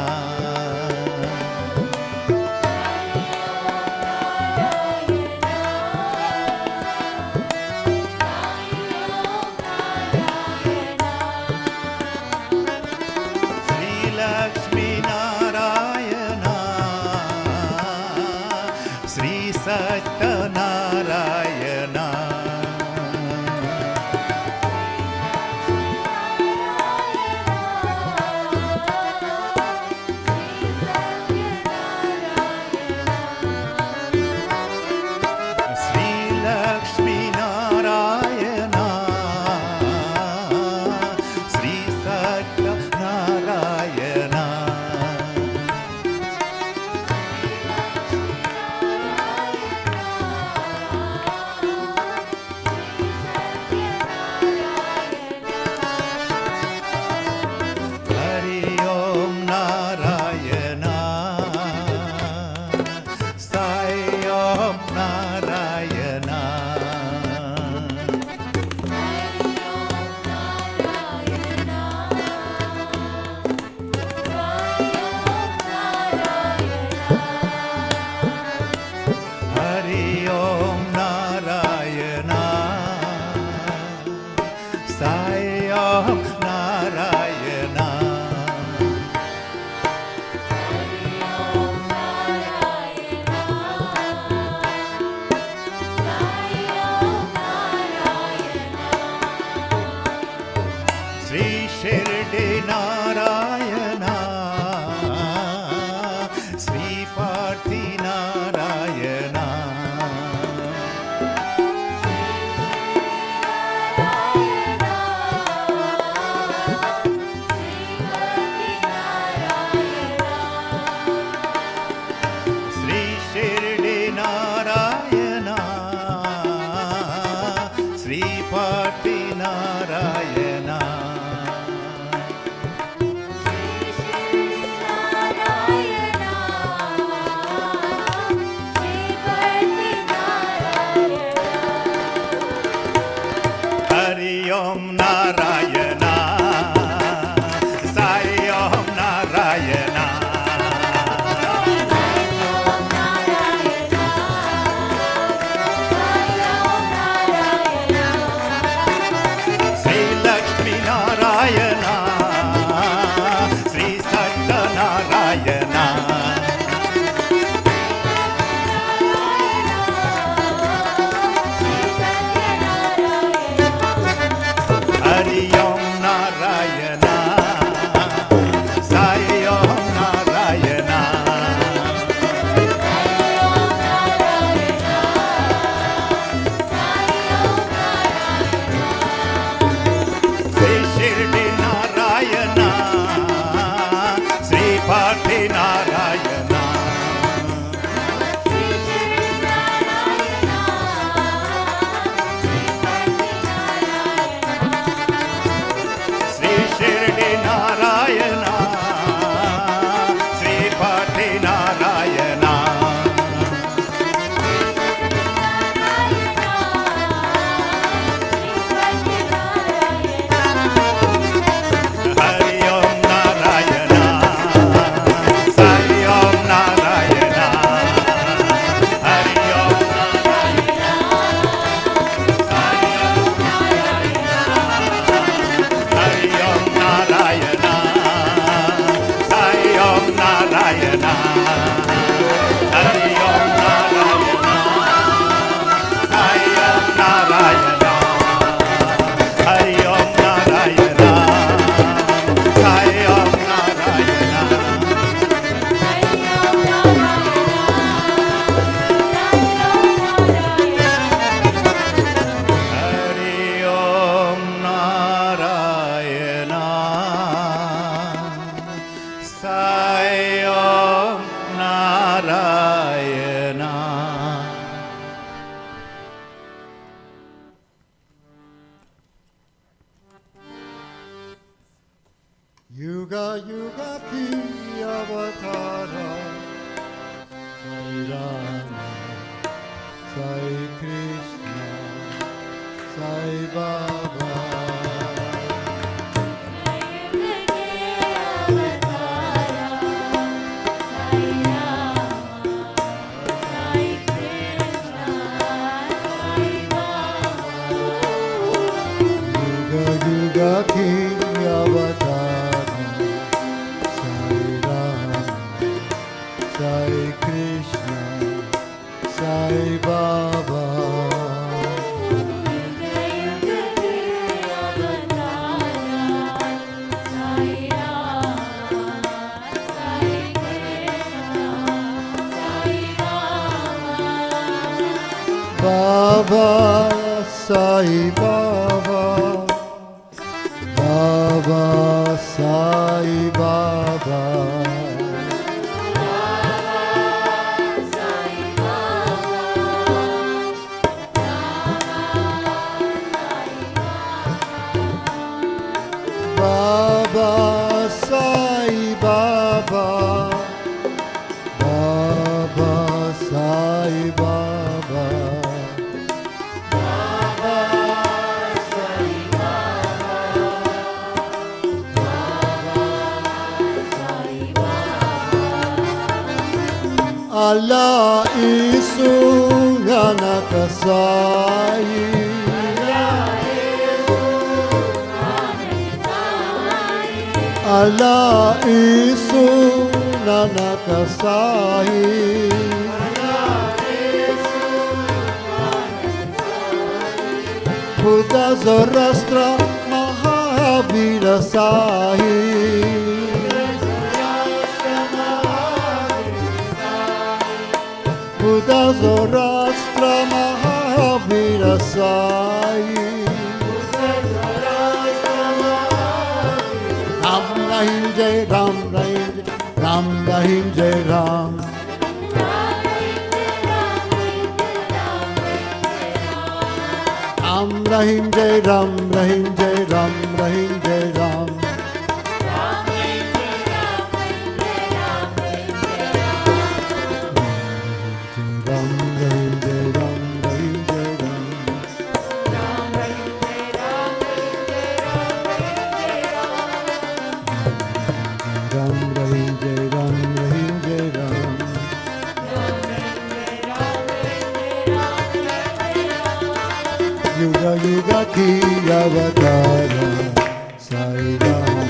Shri Lakshmi Narayan Shri Satyanarayan Shri Lakshmi Narayan Shri Satyanarayan Sai Baba. Baba, Sai Baba, Baba, Sai Baba, Baba, Sai Baba, Baba, Sai Baba. Allah isu ganakasai. Allah isu nanakasai. Buddha Zoroastra Mahavira Sahi. Buddha Zoroastra Mahavira Sai. Ram Rahim Jai Ram Rahim Jai Ram Rahim Jai Ram. Ram Rahim Jai Ram Rahim Jai Ram Rahim Jai Ram. Yuga Yuga ki avatara, Sai Rama,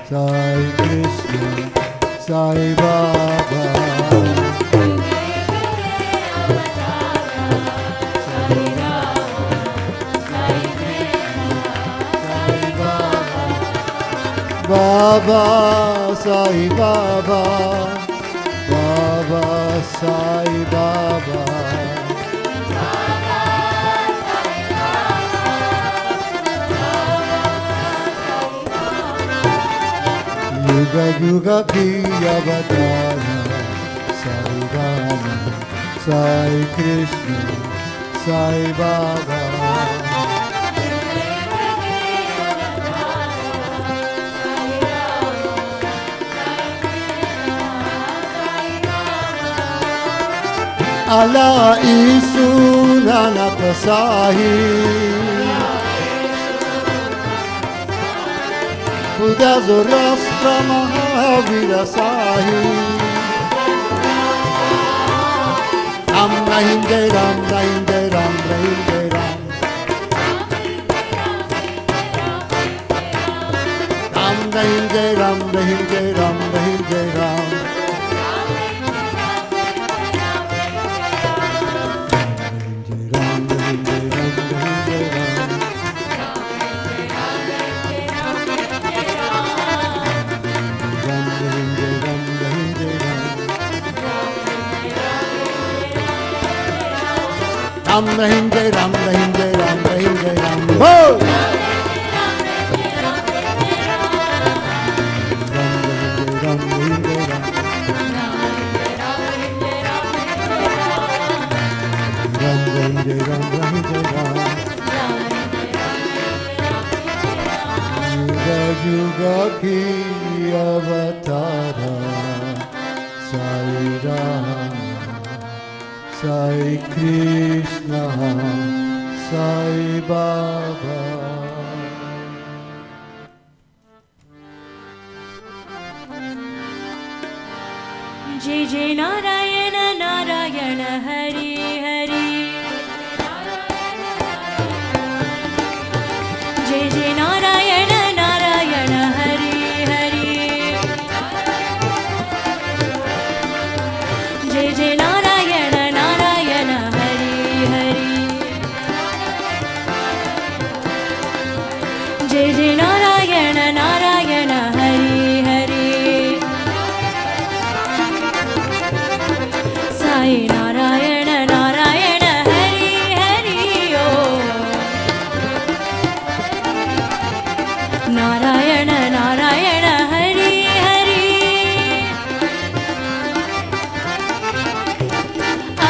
Sai Krishna, Sai Baba. Baba, Sai Baba, Baba, Sai Baba. Yuga Yuga ki avatara, Sai Rama, Sai Krishna, Sai Baba. Allah isu nanakasahi. Buddha Zoroastra Mahavira Sahi. Ram Rahim Jai Ram Rahim Jai Ram Rahim Jai Ram. Ram Rahim Jai Ram Rahim Jai Ram Rahim Jai Ram. Ram Rahim Jai Ram Rahim Jai Ram Rahim Jai Ram. Bol! Ram Rahim Jai Ram. Ram Rahim Jai Ram Rahim Jai Ram. Yuga Yuga ki avatara, Sai Rama, Sai Krishna, Sai Baba. Jai Jai Narayana Narayana Hari Hari. Jai Jai Narayana Narayana Hari Hari. Jai Jai Narayana Narayana Sai Narayan Narayan Hari Hari ओम नारायण नारायण हरि हरि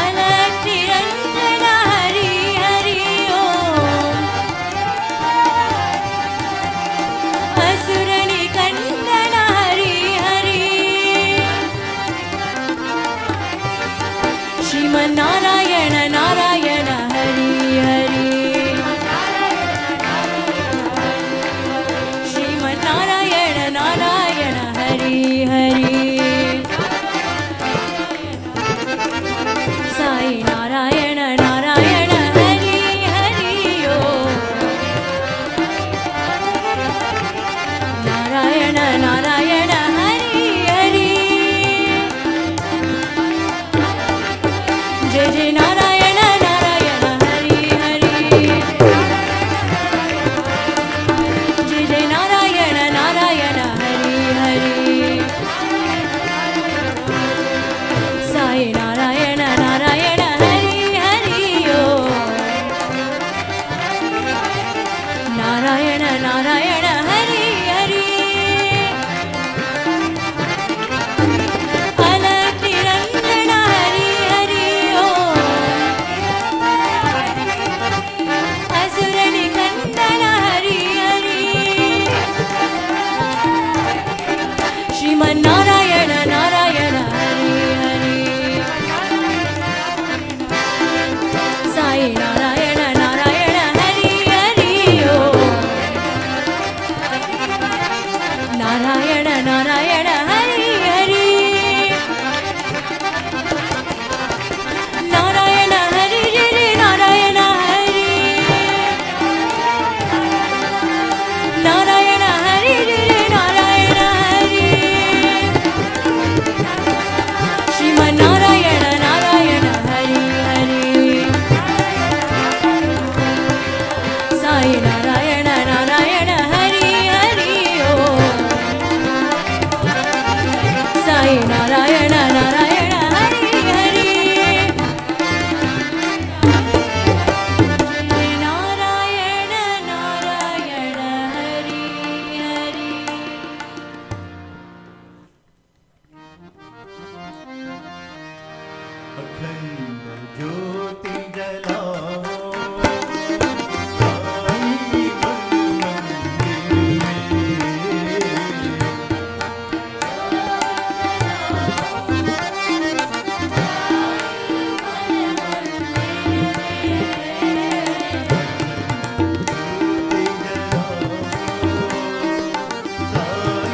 अलख निरंजन हरि हरि ओम असुर निकंदन हरि हरि श्रीमन्नारायण नारायण हरि हरि श्रीमन्नारायण नारायण हरि हरि साई नारायण नारायण हरि हरि ओम नारायण नारायण हरि हरि जय जय नारायण नारायण हरि हरि जय जय नारायण नारायण हरि हरि साई नारायण नारायण हरि हरि ओम नारायण नारायण हरि हरि अलख निरंजन हरि हरि ओम असुर निकंदन हरि हरि श्रीमन्नारायण नारायण हरि हरि साई नारायण नारायण हरि हरि ओम नारायण नारायण हरि हरि नारायण हरि हरि नारायण हरि नारायण हरि हरि नारायण हरि श्रीमन्नारायण नारायण हरि हरि साई नारायण नारायण हरि हरि ओम साई नारायण नारायण हरि हरि नारायण नारायण हरि हरि अखंड ज्योति जलाओ साई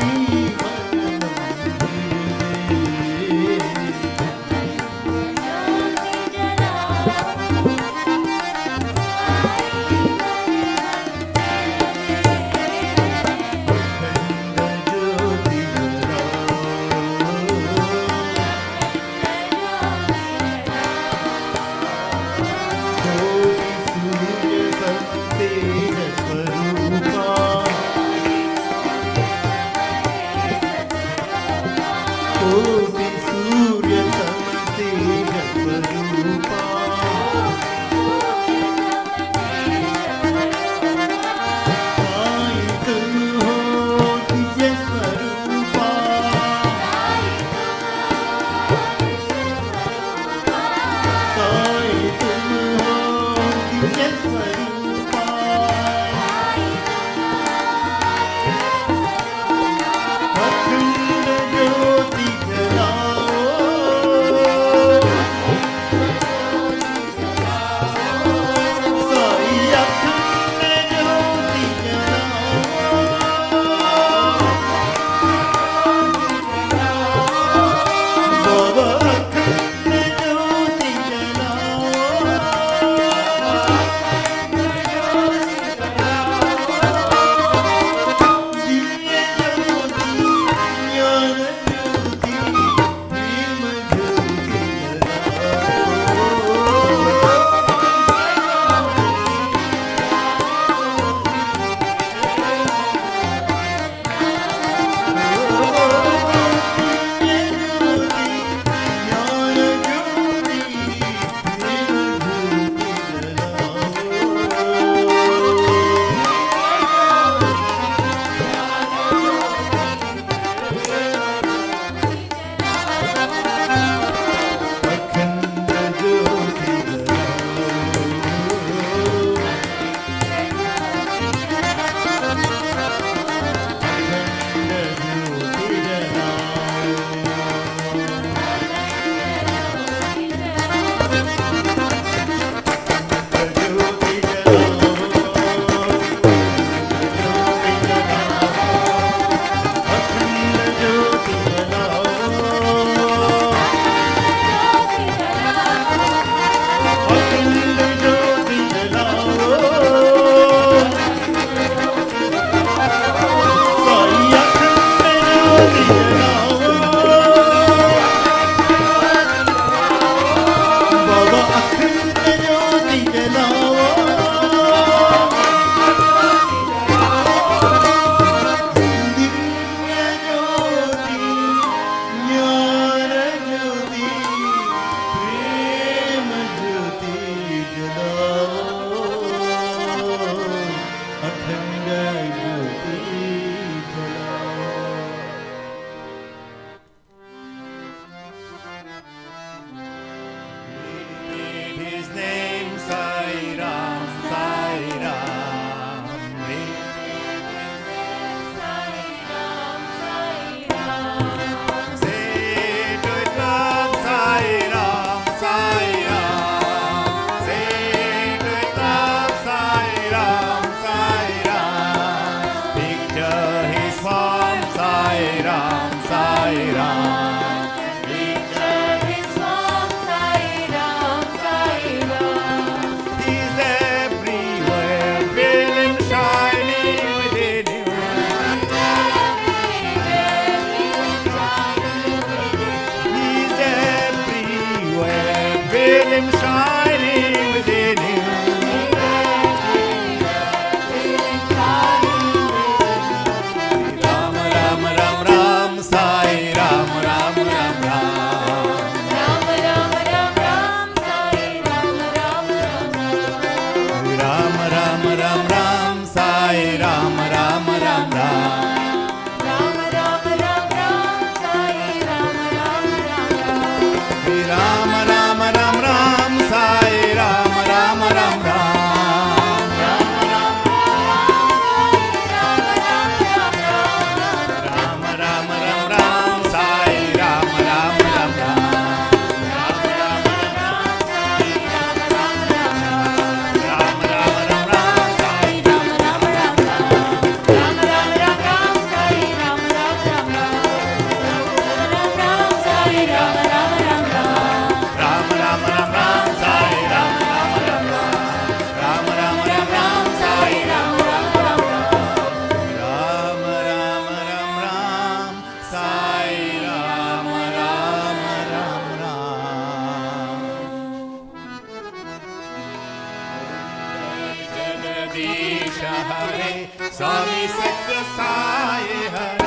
जगदीश हरे स्वामी सत्य साई हरे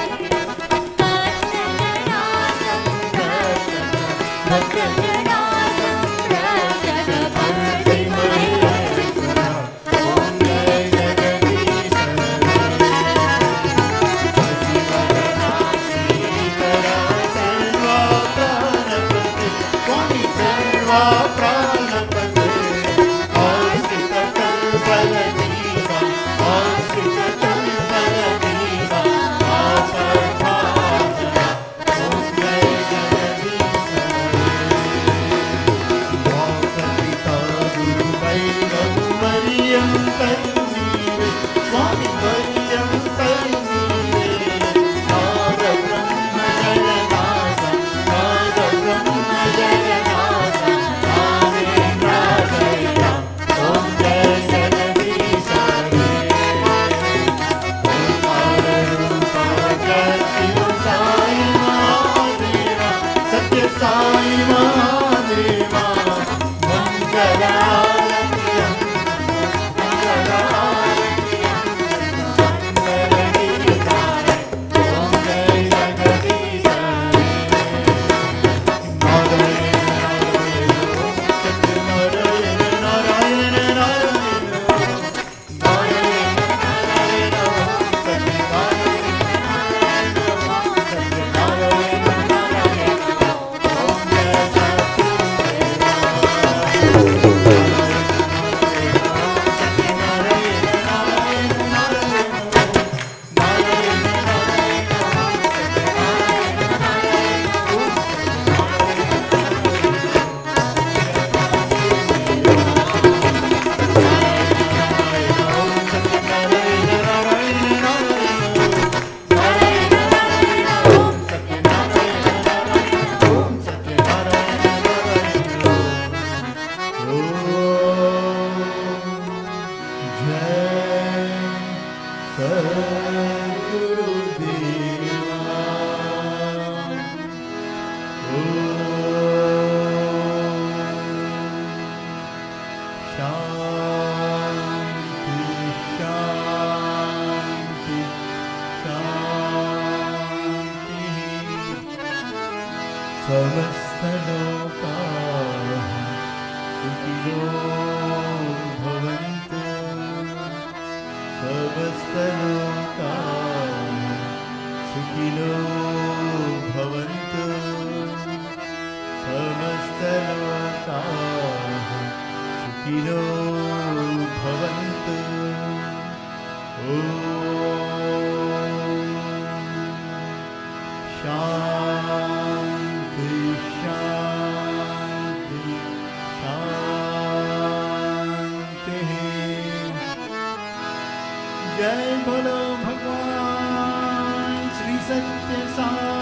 समस्तलोकाः सुखिनो भवन्तु समस्तलोकाः सुखिनो भवन्तु समस्तलोकाः सुखिनो भवन्तु ॐ शान्ति शान्ति शान्तिः जय बोलो भगवान श्री सत्य साई